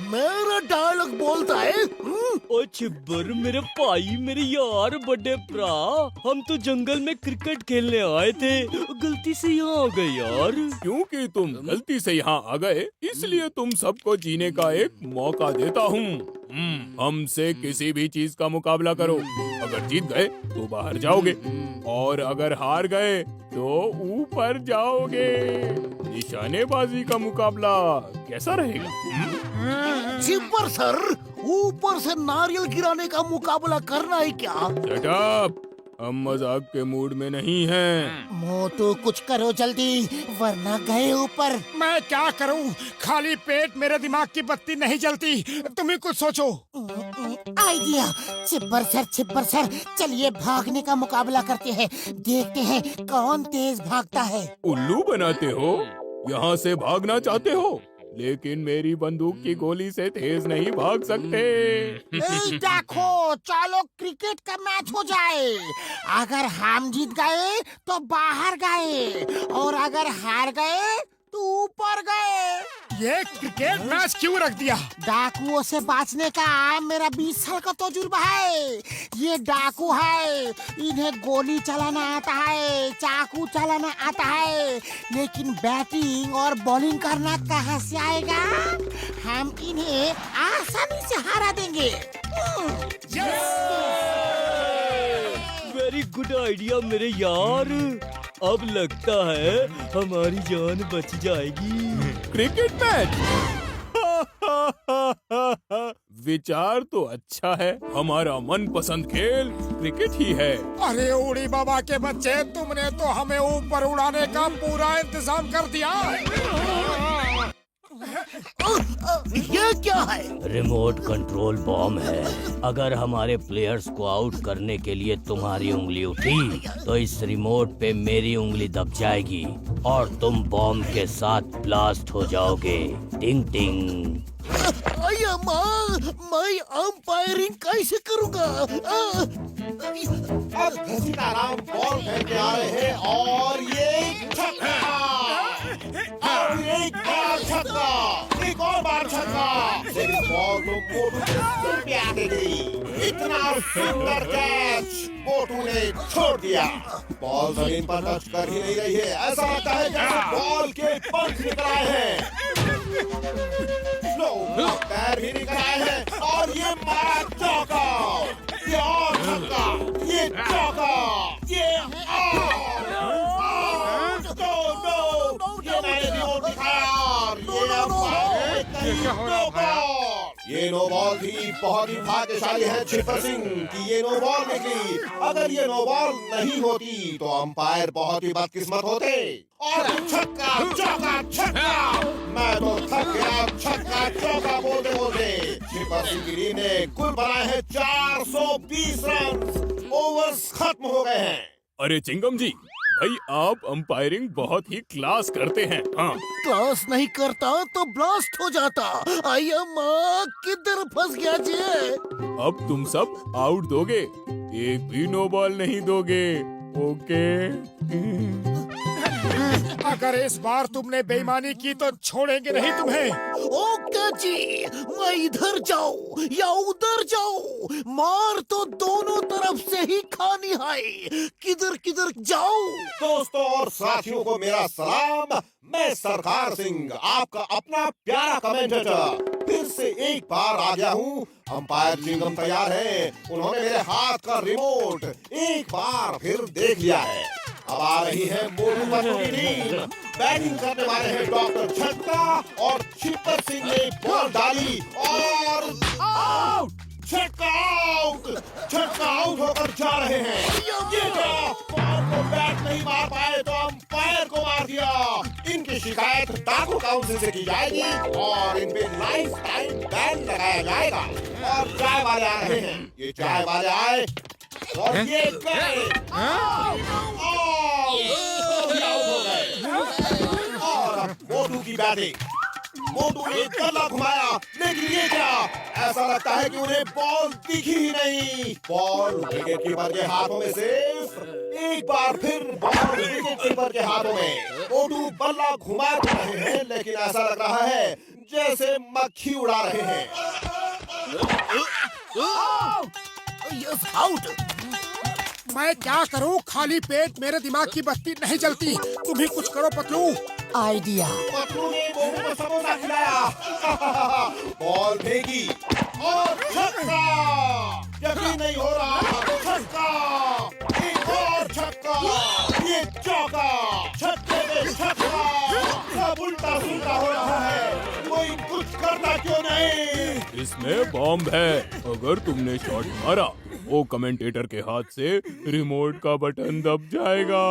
मेरा डायलॉग बोलता है। ओ छिब्बर, मेरे भाई, मेरे यार, बड़े भरा, हम तो जंगल में क्रिकेट खेलने आए थे, गलती से यहाँ आ गए यार। क्योंकि तुम गलती से यहाँ आ गए, इसलिए तुम सबको जीने का एक मौका देता हूँ। हमसे किसी भी चीज का मुकाबला करो। अगर जीत गए तो बाहर जाओगे, और अगर हार गए तो ऊपर जाओगे। निशानेबाजी का मुकाबला कैसा रहेगा? चिप्पर सर, ऊपर से नारियल गिराने का मुकाबला करना है क्या? शट अप, हम मजाक के मूड में नहीं हैं। मोटू कुछ करो जल्दी, वरना गए ऊपर। मैं क्या करूं? खाली पेट मेरे दिमाग की बत्ती नहीं जलती। तुम ही कुछ सोचो। आइडिया। चिब्बर सर, चलिए भागने का मुकाबला करते हैं। देखते हैं कौन तेज भागता है। उल्लू बनाते हो? यहाँ से भागना चाहते हो, लेकिन मेरी बंदूक की गोली से तेज नहीं भाग सकते। देखो, चलो क्रिकेट का मैच हो जाए। अगर हम जीत गए तो बाहर गए, और अगर हार गए तो ऊपर गए। ये क्रिकेट मैच क्यों रख दिया? डाकुओं से बचने का मेरा 20 साल का तजुर्बा है। ये डाकू है, इन्हें गोली चलाना आता है, चाकू चलाना आता है, लेकिन बैटिंग और बॉलिंग करना कहाँ से आएगा? हम इन्हें आसानी से हरा देंगे। वेरी गुड आइडिया मेरे यार। अब लगता है हमारी जान बच जाएगी। Cricket match? विचार तो अच्छा है। हमारा मनपसंद खेल क्रिकेट ही है। अरे उड़ी बाबा के बच्चे, तुमने तो हमें ऊपर उड़ाने का पूरा इंतजाम कर दिया। ये क्या है? रिमोट कंट्रोल बॉम्ब है। अगर हमारे प्लेयर्स को आउट करने के लिए तुम्हारी उंगली उठी, तो इस रिमोट पे मेरी उंगली दब जाएगी और तुम बॉम्ब के साथ ब्लास्ट हो जाओगे। टिंग टिंग। मैं अंपायरिंग कैसे करूँगा? अब घसीटाराम बॉल फेंक के आ रहे हैं, और ये छक्का, और एक बार छक्का, एक और बार छक्का। लेकिन बॉल तो मोटू के सिर पे आ गई। इतना सुंदर कैच मोटू ने छोड़ दिया। बॉल जमीन पर टच कर ही नहीं रही है। ऐसा लगता है जैसे बॉल के पंख निकल आए हैं। पैर भी निकल आए हैं, और ये मारा चौका, ये और छक्का, ये चौका, ये ये मैंने रिमोट दिखाया, और ये नो बॉल थी। बहुत ही भाग्यशाली है छिप्पर सिंह कि ये नो बॉल निकली। अगर ये नो बॉल नहीं होती तो अंपायर बहुत ही बदकिस्मत होते। और छक्का, चौका, छक्का। मैं तो थक गया। छक्का चौका बोलते बोलते छिप्पर सिंह की टीम ने कुल बनाए हैं 420 रन। ओवर्स खत्म हो गए हैं। अरे चिंगम जी, भाई आप अंपायरिंग बहुत ही क्लास करते हैं। हाँ, क्लास नहीं करता तो ब्लास्ट हो जाता। आया माँ, किधर फंस गया जी? अब तुम सब आउट दोगे, एक भी नो बॉल नहीं दोगे। ओके? अगर इस बार तुमने बेईमानी की तो छोड़ेंगे नहीं तुम्हें। ओके जी, मैं इधर जाऊं या उधर जाऊं, मार तो दोनों तरफ से ही खानी है। किधर किधर जाऊं? दोस्तों और साथियों को मेरा सलाम। मैं सरकार सिंह, आपका अपना प्यारा कमेंटेटर, फिर से एक बार आ गया हूँ। अंपायर चिंगम तैयार है। उन्होंने मेरे हाथ का रिमोट एक बार फिर देख लिया है। अब आ रही है मोटू पतलू की टीम। बैटिंग करने वाले हैं डॉक्टर छक्का, और छिप्पर सिंह ने बॉल डाली, और आउट। छक्का आउट, छक्का आउट होकर जा रहे हैं। ये बॉल को बैट में नहीं मार पाए तो अंपायर को मार दिया। इनकी शिकायत डाकू काउंसिल से की जाएगी और इन पे लाइफ टाइम बैन लगाया जाएगा। और चाय वाले आ रहे हैं, ये चाय वाले आए और ये गए। आउट हो गए। और अब मोटू की बैटिंग। मोटू ने बल्ला घुमाया, लेकिन ये क्या, ऐसा लगता है कि उन्हें बॉल दिखी ही नहीं। बॉल विकेट कीपर के हाथों में सिर्फ एक बार फिर बॉल विकेट कीपर के हाथों में। मोटू बल्ला घुमा तो रहे हैं, लेकिन ऐसा लग रहा है जैसे मक्खी उड़ा रहे हैं। Yes, out. मैं क्या करूं, खाली पेट मेरे दिमाग की बत्ती नहीं जलती। तुम ही कुछ करो पतलू। आइडिया। पतलू ने मोटू को समोसा खिलाया। बॉल फेंकी और छक्का। यकीन नहीं हो रहा, छक्का, एक और छक्का, ये चौका, छक्के पे छक्का। सब उल्टा सुल्टा हो रहा है, कोई कुछ करता क्यों नहीं? इसमें बॉम्ब है। अगर तुमने शॉट मारा, वो कमेंटेटर के हाथ से रिमोट का बटन दब जाएगा।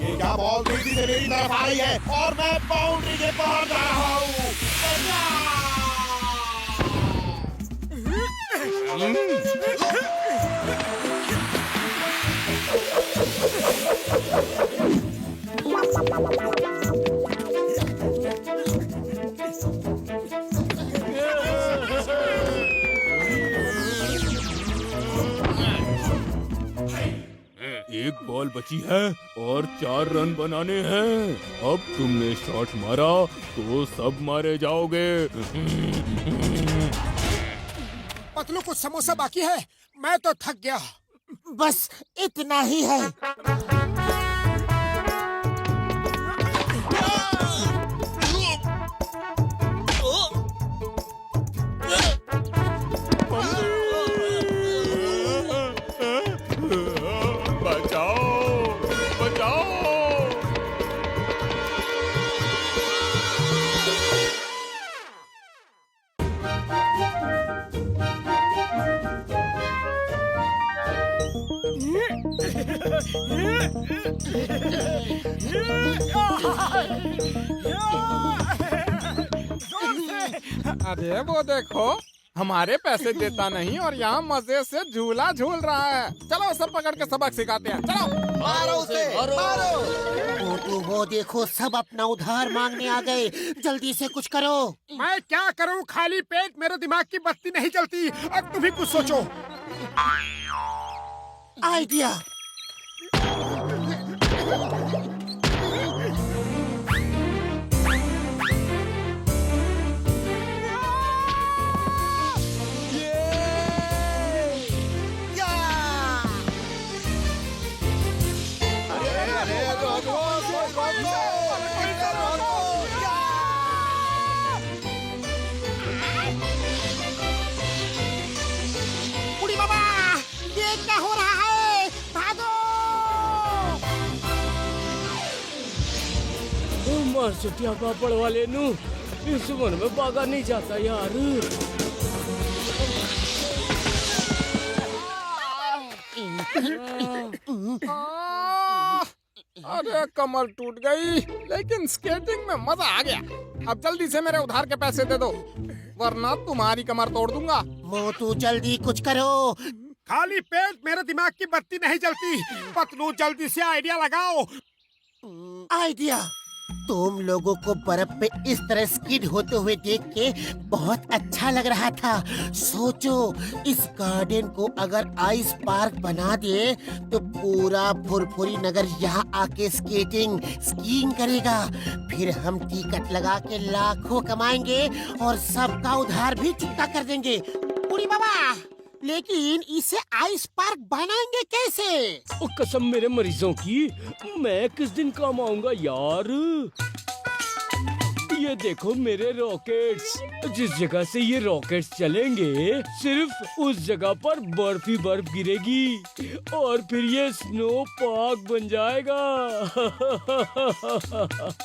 ये क्या बॉल तेजी से मेरी तरफ आ रही है और मैं बाउंड्री के बाहर जा रहा हूँ। एक बॉल बची है और 4 रन बनाने हैं। अब तुमने शॉट मारा तो सब मारे जाओगे। पतलू कुछ समोसा बाकी है, मैं तो थक गया। बस इतना ही है। अरे वो देखो, हमारे पैसे देता नहीं और यहाँ मजे से झूला झूल रहा है। चलो सब पकड़ के सबक सिखाते हैं। चलो मारो उसे, मारो। मोटू वो देखो, सब अपना उधार मांगने आ गए। जल्दी से कुछ करो। मैं क्या करूं, खाली पेट मेरे दिमाग की बत्ती नहीं जलती। अब तुम ही कुछ सोचो। आइडिया। बुढ़ी बाबा, ये क्या हो रहा है? भागो! मार चुटिया पापड़ वाले नू, इस उम्र में भागा नहीं जाता यार। अरे कमर टूट गई, लेकिन स्केटिंग में मजा आ गया। अब जल्दी से मेरे उधार के पैसे दे दो, वरना तुम्हारी कमर तोड़ दूंगा। मोटू जल्दी कुछ करो। खाली पेट मेरे दिमाग की बत्ती नहीं जलती। पतलू जल्दी से आइडिया लगाओ। आइडिया। तुम लोगों को बर्फ पे इस तरह स्किड होते हुए देख के बहुत अच्छा लग रहा था। सोचो, इस गार्डन को अगर आइस पार्क बना दे तो पूरा फुरफुरी नगर यहाँ आके स्कीइंग करेगा। फिर हम टिकट लगा के लाखों कमाएंगे और सबका उधार भी चुकता कर देंगे। बुढ़ी बाबा, लेकिन इसे आइस पार्क बनाएंगे कैसे? ओ कसम मेरे मरीजों की, मैं किस दिन काम आऊंगा यार। ये देखो मेरे रॉकेट्स। जिस जगह से ये रॉकेट्स चलेंगे, सिर्फ उस जगह पर बर्फ ही बर्फ गिरेगी और फिर ये स्नो पार्क बन जाएगा।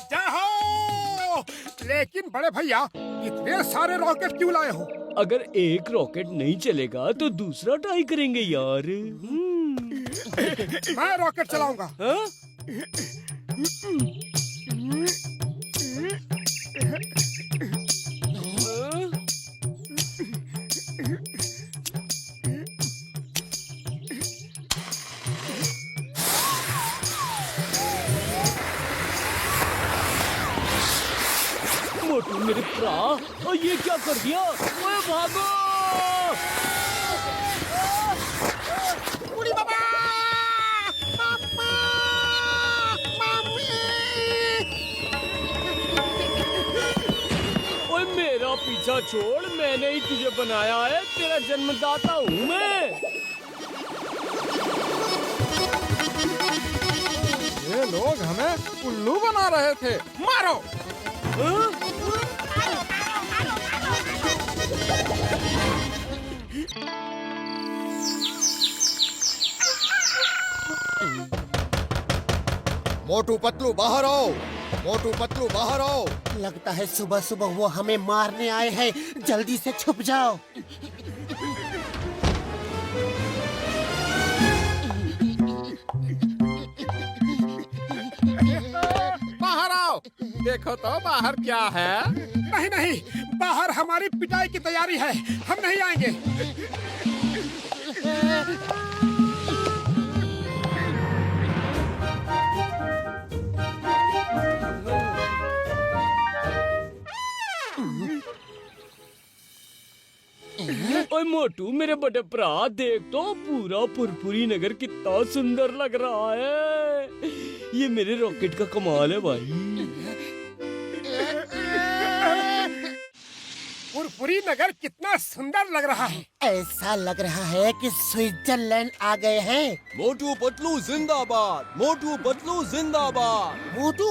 जय हो! लेकिन बड़े भैया, इतने सारे रॉकेट क्यों लाए हो? अगर एक रॉकेट नहीं चलेगा तो दूसरा ट्राई करेंगे यार। मैं रॉकेट चलाऊंगा। हाँ? मोटू मेरे भरा, और ये क्या कर दिया? ओए भागो! उड़ी बाबा! पापा! मम्मी! ओए मेरा पीछा छोड़, मैंने ही तुझे बनाया है, तेरा जन्मदाता हूँ मैं। ये लोग हमें उल्लू बना रहे थे। मारो! मोटू पतलू बाहर आओ, मोटू पतलू बाहर आओ। लगता है सुबह सुबह वो हमें मारने आए हैं। जल्दी से छुप जाओ। बाहर आओ, देखो तो बाहर क्या है। नहीं नहीं, बाहर हमारी पिटाई की तैयारी है, हम नहीं आएंगे। ओए मोटू मेरे बड़े भरा, देख तो पूरा पुरपुरी नगर कितना सुंदर लग रहा है। ये मेरे रॉकेट का कमाल है भाई। पुरपुरी नगर कितना सुंदर लग रहा है। ऐसा लग रहा है कि स्विट्जरलैंड आ गए हैं। मोटू पतलू जिंदाबाद, मोटू पतलू जिंदाबाद। मोटू,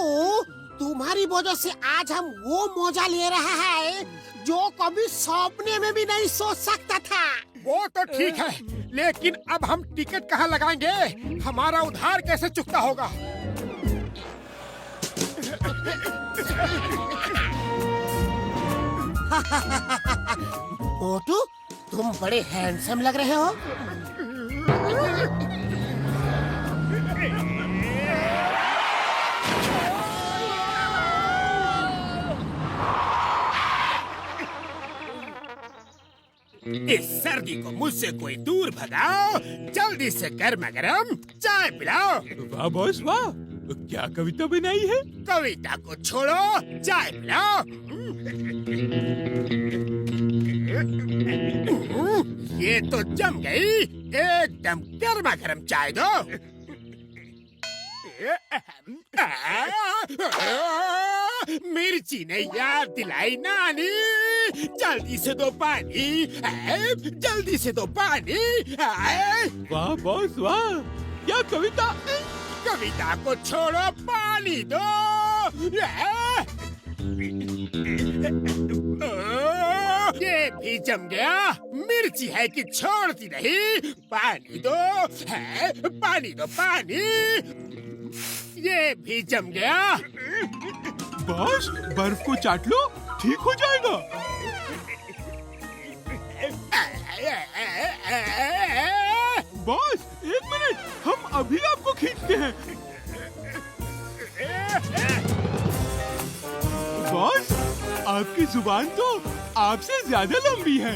तुम्हारी वजह से आज हम वो मौजा ले रहा है जो कभी सपने में भी नहीं सोच सकता था। वो तो ठीक है, लेकिन अब हम टिकट कहाँ लगाएंगे? हमारा उधार कैसे चुकता होगा? मोटू, तुम बड़े हैंडसम लग रहे हो। इस सर्दी को मुझसे कोई दूर भगाओ, जल्दी से गर्मा गर्म चाय पिलाओ। वाह बॉस वाह, क्या कविता बनाई है? कविता को छोड़ो, चाय पिलाओ। ये तो जम गई, एकदम गर्मा गर्म चाय दो। मिर्ची ने याद दिलाई नानी, जल्दी से दो पानी, जल्दी से दो पानी। वाह बॉस वाह, क्या कविता! कविता को छोड़ो, पानी दो। ये भी जम गया, मिर्ची है कि छोड़ती नहीं। पानी दो, पानी दो, पानी। ये भी जम गया। बॉस बर्फ को चाट लो, ठीक हो जाएगा। बॉस एक मिनट, हम अभी आपको खींचते हैं। बॉस आपकी जुबान तो आपसे ज्यादा लंबी है।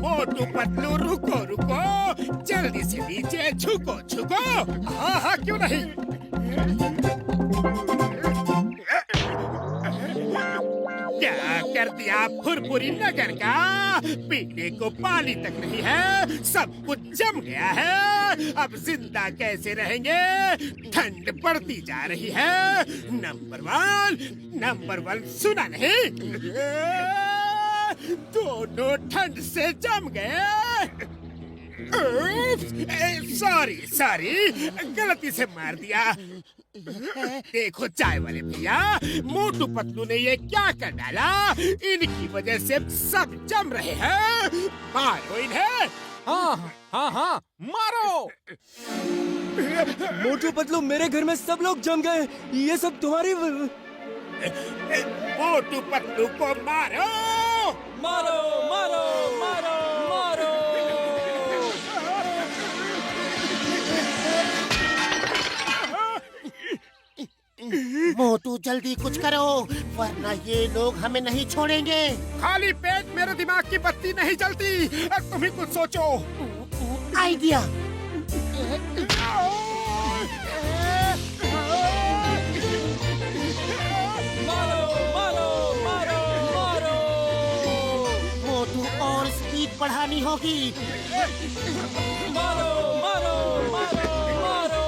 मोटू पतलू रुको रुको, जल्दी से नीचे झुको झुको। हाँ हाँ क्यों नहीं। क्या कर दिया फुरपुरी नगर का? पीने को पानी तक नहीं है, सब कुछ जम गया है। अब जिंदा कैसे रहेंगे? ठंड पड़ती जा रही है। नंबर वन सुना नहीं? दोनों ठंड से जम गए। सॉरी, गलती से मार दिया। देखो चाय वाले भैया, मोटू पतलू ने ये क्या कर डाला? इनकी वजह से सब जम रहे हैं। मारो इन्हें। हाँ हाँ हाँ, मारो। मोटू पतलू, मेरे घर में सब लोग जम गए। ये सब तुम्हारी मोटू पतलू को मारो। मारो मारो मारो मारो। मोटू जल्दी कुछ करो, वरना ये लोग हमें नहीं छोड़ेंगे। खाली पेट मेरे दिमाग की बत्ती नहीं जलती। तुम ही कुछ सोचो। आइडिया। मारो मारो मारो मारो। मोटू और स्पीड बढ़ानी होगी। मारो मारो मारो मारो।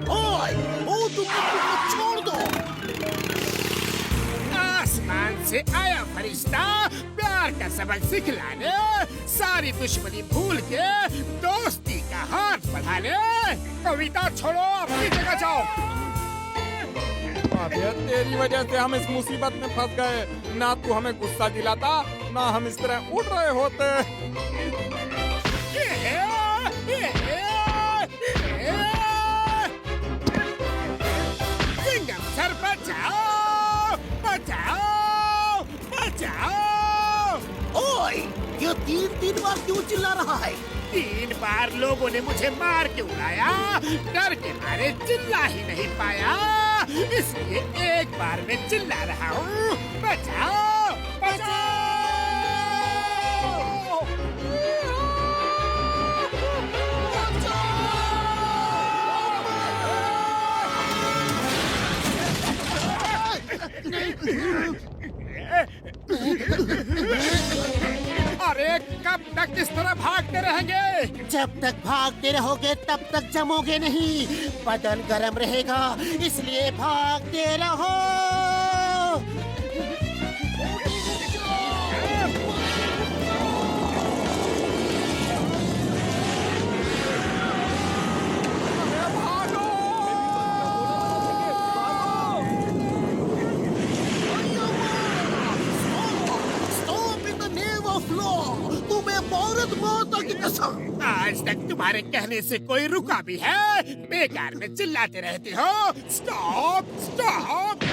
ओए, मोटू पतलू को छोड़ दो। आसमान से आया फरिश्ता प्यार का सबक सिखलाने, सारी दुश्मनी भूल के दोस्ती का हाथ बढ़ाने। कविता छोड़ो, अपनी जगह जाओ। अबे तेरी वजह से हम इस मुसीबत में फंस गए। ना तू हमें गुस्सा दिलाता, ना हम इस तरह उड़ रहे होते। सिंघम सर बचाओ, बचाओ, बचाओ। ओए, ये तीन बार क्यों चिल्ला रहा है? 3 बार लोगों ने मुझे मार के उड़ाया, डर के मारे चिल्ला ही नहीं पाया, इसलिए एक बार में चिल्ला रहा हूँ। बचाओ, बचाओ। अरे कब तक इस तरह भागते रहेंगे? जब तक भागते रहोगे तब तक जमोगे नहीं। बदन गर्म रहेगा, इसलिए भागते रहो। Stop in the name of law! तुम्हें भारत माता की कसम। आज तक तुम्हारे कहने से कोई रुका भी है? बेकार में चिल्लाते रहते हो। Stop, stop.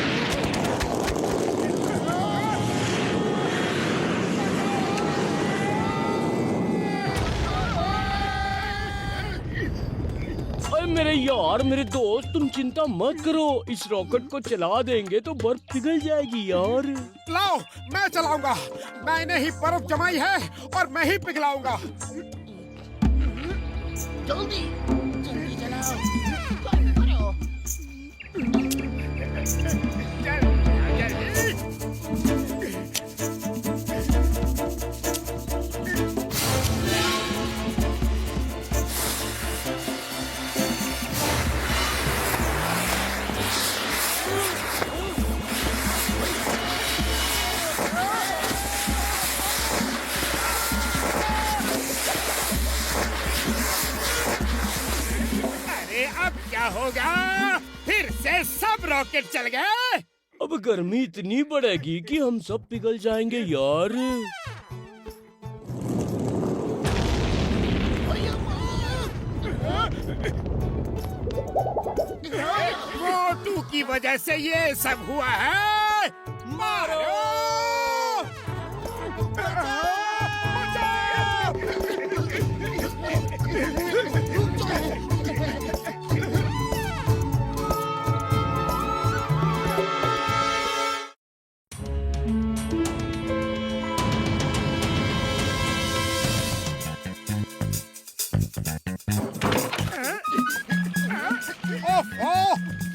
अरे मेरे यार, मेरे दोस्त, तुम चिंता मत करो। इस रॉकेट को चला देंगे तो बर्फ पिघल जाएगी यार। लाओ, मैं चलाऊंगा। मैंने ही बर्फ जमाई है और मैं ही पिघलाऊंगा। जल्दी जल्दी चलाओ। करो। अरे अब क्या होगा? फिर से सब रॉकेट चल गए। अब गर्मी इतनी बढ़ेगी कि हम सब पिघल जाएंगे यार। मोटू की वजह से ये सब हुआ है। मारो,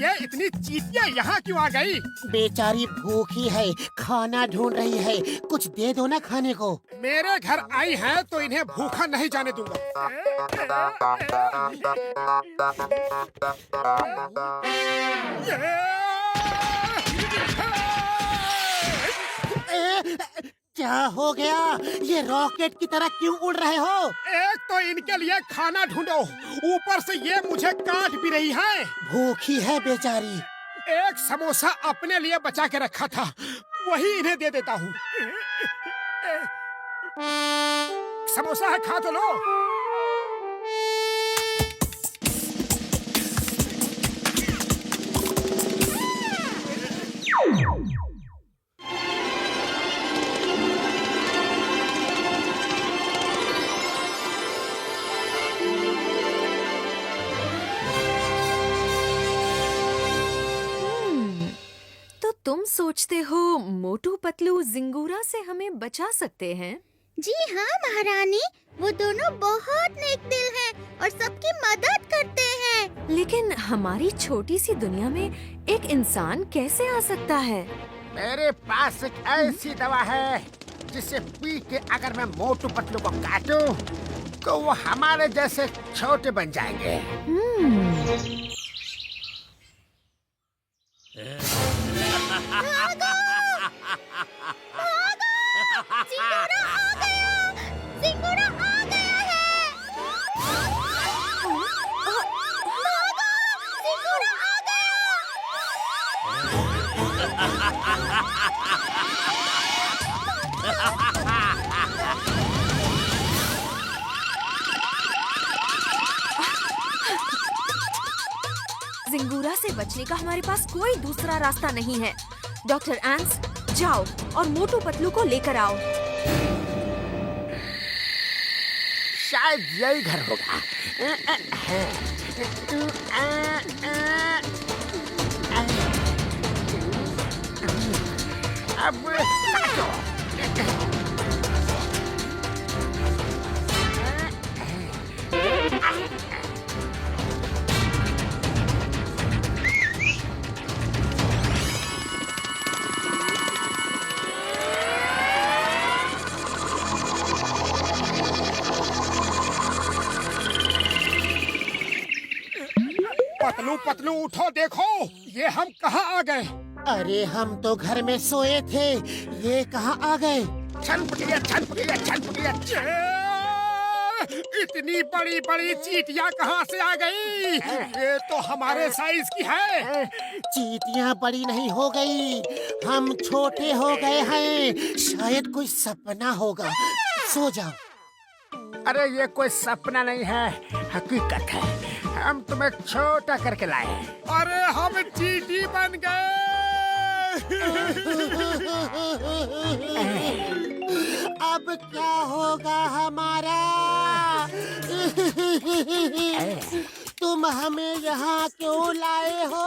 ये इतनी चींटियां यहाँ क्यों आ गई? बेचारी भूखी है, खाना ढूंढ रही है। कुछ दे दो ना खाने को। मेरे घर आई हैं तो इन्हें भूखा नहीं जाने दूंगा। क्या हो गया? ये रॉकेट की तरह क्यों उड़ रहे हो? एक तो इनके लिए खाना ढूंढो, ऊपर से ये मुझे काट भी रही है। भूखी है बेचारी। एक समोसा अपने लिए बचा के रखा था, वही इन्हें दे देता हूँ। समोसा है, खा तो लो। तो तुम सोचते हो मोटू पतलू जिंगूरा से हमें बचा सकते हैं? जी हाँ महारानी, वो दोनों बहुत नेक दिल हैं और सबकी मदद करते हैं। लेकिन हमारी छोटी सी दुनिया में एक इंसान कैसे आ सकता है? मेरे पास एक ऐसी दवा है जिसे पी के अगर मैं मोटू पतलू को काटूं तो वो हमारे जैसे छोटे बन जाएंगे। सिंगूरा आ गया है। सिंगूरा आ जिंगूरा से बचने का हमारे पास कोई दूसरा रास्ता नहीं है। डॉक्टर एंस, जाओ और मोटू पतलू को लेकर आओ। शायद यही घर होगा। अब काटो। पतलू पतलू उठो, देखो ये हम कहाँ आ गए। अरे हम तो घर में सोए थे, ये कहाँ आ गए? छन पकड़िया, छन पकड़िया, छन पकड़िया। इतनी बड़ी बड़ी चींटियां कहाँ से आ गई? ये तो हमारे साइज की है। चींटियां बड़ी नहीं हो गई, हम छोटे हो गए हैं। शायद कोई सपना होगा, सो जाओ। अरे ये कोई सपना नहीं है, हकीकत है। हम तुम्हें छोटा करके लाए। अरे हम चींटी बन गए। अब क्या होगा हमारा? तुम हमें यहाँ क्यों लाए हो?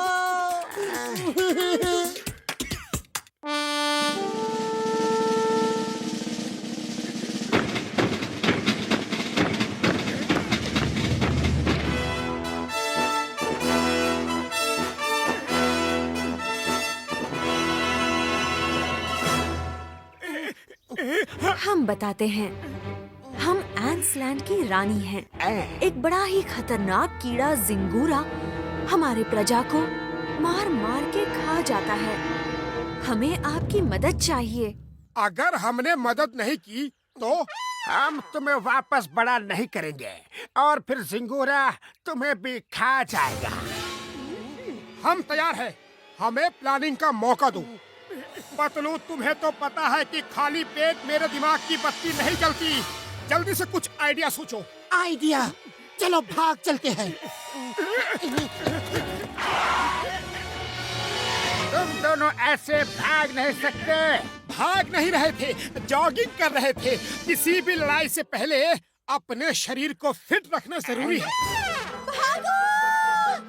हम बताते हैं। हम एंसलैंड की रानी हैं। एक बड़ा ही खतरनाक कीड़ा जिंगूरा हमारे प्रजा को मार मार के खा जाता है। हमें आपकी मदद चाहिए। अगर हमने मदद नहीं की तो हम तुम्हें वापस बड़ा नहीं करेंगे और फिर जिंगूरा तुम्हें भी खा जाएगा। हम तैयार हैं, हमें प्लानिंग का मौका दो। पतलू, तुम्हें तो पता है कि खाली पेट मेरे दिमाग की बत्ती नहीं जलती। जल्दी से कुछ आइडिया सोचो। आइडिया? चलो भाग चलते हैं। तुम दोनों ऐसे भाग नहीं सकते। भाग नहीं रहे थे, जॉगिंग कर रहे थे। किसी भी लड़ाई से पहले अपने शरीर को फिट रखना जरूरी है। भागो!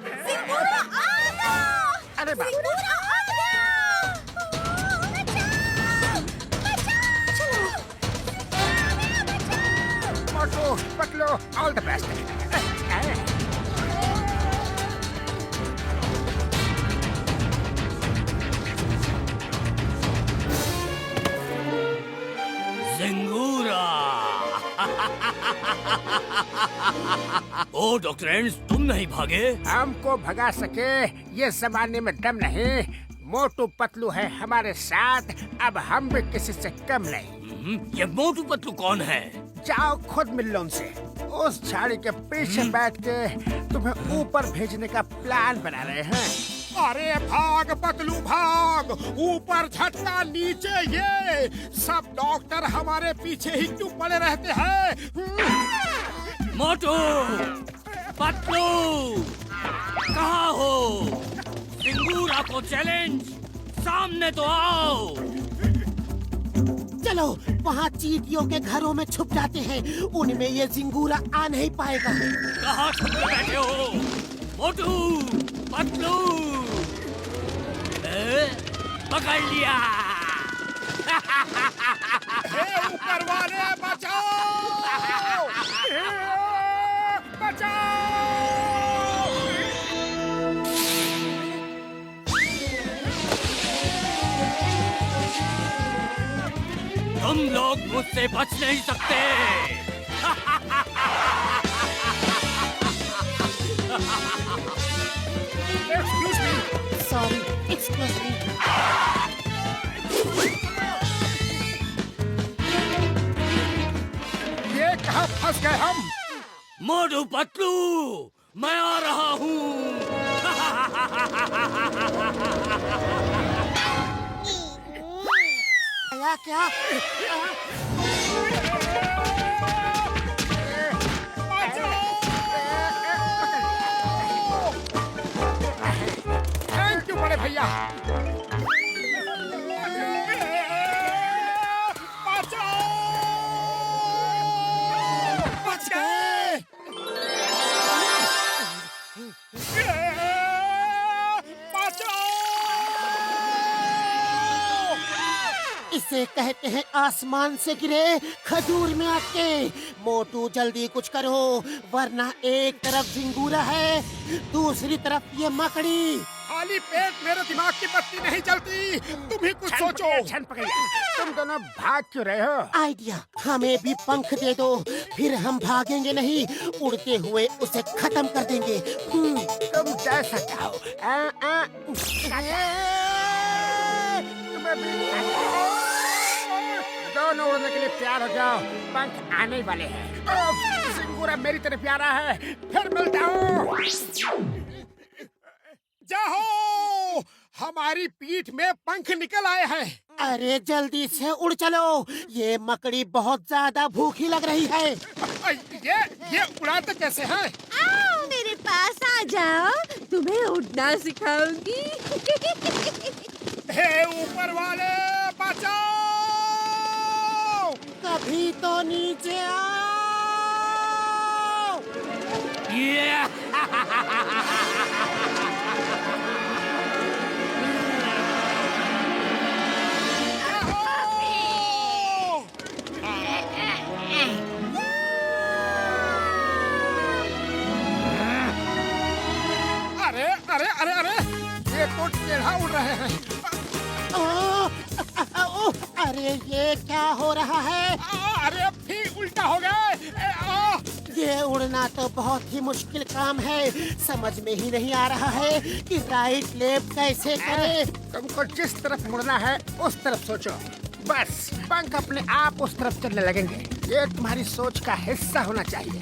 सिंगूरा आ गया! अरे बाप रे। सिंगूरा आ गया! Motu Patlu, all the best. Jingura. ओ डॉक्टर एंड्स, तुम नहीं भागे? हमको भगा सके ये जमाने में दम नहीं। मोटू पतलू है हमारे साथ, अब हम भी किसी से कम नहीं। ये मोटू पतलू कौन है? जाओ खुद मिल लो उनसे। उस झाड़ी के पीछे बैठ के तुम्हें ऊपर भेजने का प्लान बना रहे हैं। अरे भाग पतलू भाग, ऊपर झटका नीचे ये, सब डॉक्टर हमारे पीछे ही क्यों पड़े रहते हैं? मोटू पतलू कहाँ हो? सिंगूरा को चैलेंज, सामने तो आओ। चलो वहाँ चींटियों के घरों में छुप जाते हैं, उनमें ये झिंगूरा आ नहीं पाएगा। कहाँ छुप के बैठे हो? मोटू पतलू पकड़ लिया। हे ऊपर वाले बचाओ! बचाओ! तुम लोग मुझसे बच नहीं सकते। Excuse me. Sorry, excuse me. ये कहाँ फंस गए हम? मोटू पतलू मैं आ रहा हूँ। क्या? थैंक यू बड़े भैया। बच गए। इसे कहते हैं आसमान से गिरे खजूर में आके। मोटू जल्दी कुछ करो, वरना एक तरफ झिंगूरा है, दूसरी तरफ ये मकड़ी। खाली पेट मेरे दिमाग की बत्ती नहीं जलती। तुम ही कुछ सोचो। तुम दोनों भाग क्यों रहे हो? आइडिया, हमें भी पंख दे दो, फिर हम भागेंगे नहीं, उड़ते हुए उसे खत्म कर देंगे। तुम जैसा चाहो। दोनों उड़ने के लिए तैयार हो जाओ, पंख आने वाले हैं। सिंगूरा मेरी तरफ आ रहा है, फिर मिलता हूँ। जाओ, हमारी पीठ में पंख निकल आए हैं। अरे जल्दी से उड़ चलो, ये मकड़ी बहुत ज्यादा भूखी लग रही है। ये उड़ाते कैसे हैं? आओ मेरे पास आ जाओ, तुम्हें उड़ना सिखाऊंगी। हे ऊपर वाले बचाओ! कभी तो नीचे आओ। अरे अरे अरे अरे, ये तो टेढ़ा उड़ रहे हैं। अरे ये क्या हो रहा है? अरे फिर उल्टा हो गए। ये उड़ना तो बहुत ही मुश्किल काम है, समझ में ही नहीं आ रहा है कि राइट लेफ्ट कैसे करें। तुमको जिस तरफ मुड़ना है उस तरफ सोचो, बस पंख अपने आप उस तरफ चलने लगेंगे। ये तुम्हारी सोच का हिस्सा होना चाहिए।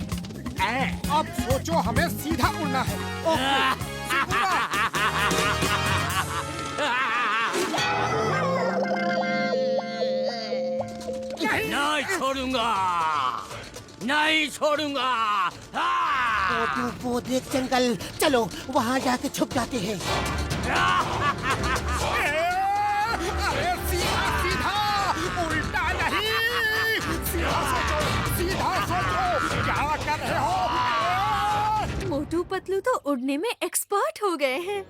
अब सोचो, हमें सीधा उड़ना है। नहीं छोड़ूंगा, नहीं छोड़ूंगा। मोटू वो देख जंगल, चलो वहाँ जाके छुप जाते हैं। अरे सीधा सीधा, उल्टा नहीं। सीधा सोचो, सीधा सोचो, क्या कर रहे हो? मोटू पतलू तो उड़ने में एक्सपर्ट हो गए हैं।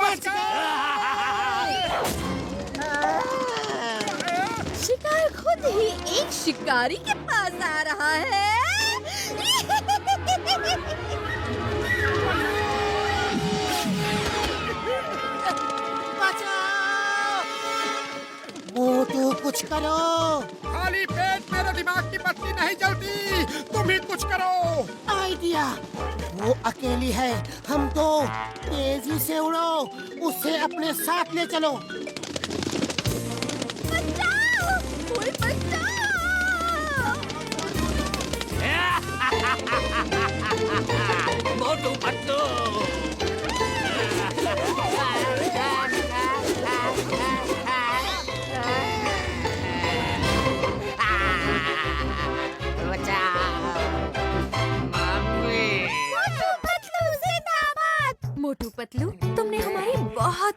बच गए। शिकार खुद ही एक शिकारी के पास आ रहा है। मोटू कुछ करो। खाली पेट मेरे दिमाग की बत्ती नहीं जलती। तुम ही कुछ करो। आइडिया, वो अकेली है, हम दो। तेजी से उड़ो, उसे अपने साथ ले चलो। बचाओ, कोई बचाओ।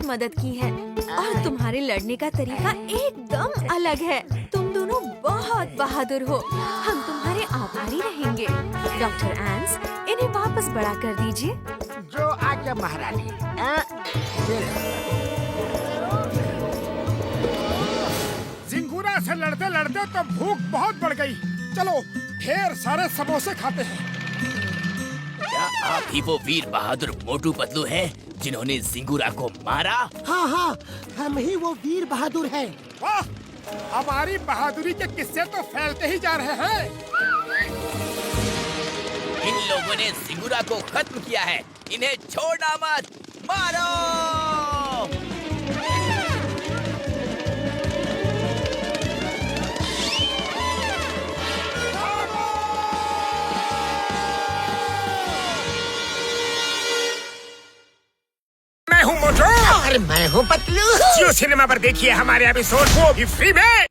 मदद की है और तुम्हारे लड़ने का तरीका एकदम अलग है। तुम दोनों बहुत बहादुर हो। हम तुम्हारे आभारी रहेंगे। डॉक्टर एंस, इन्हें वापस बड़ा कर दीजिए। जो आज्ञा महारानी। जिंगूरा से लड़ते लड़ते तो भूख बहुत बढ़ गई। चलो ढेर सारे समोसे खाते हैं। क्या आप ही वो वीर बहादुर मोटू पतलू हैं जिन्होंने जिंगूरा को मारा? हाँ हाँ, हम ही वो वीर बहादुर हैं। वाह, हमारी बहादुरी के किस्से तो फैलते ही जा रहे हैं। इन लोगों ने जिंगूरा को खत्म किया है। इन्हें छोड़ना मत, मारो! मैं हूँ मोटू और मैं हूँ पतलू। जियो सिनेमा पर देखिए हमारे एपिसोड, वो भी फ्री में।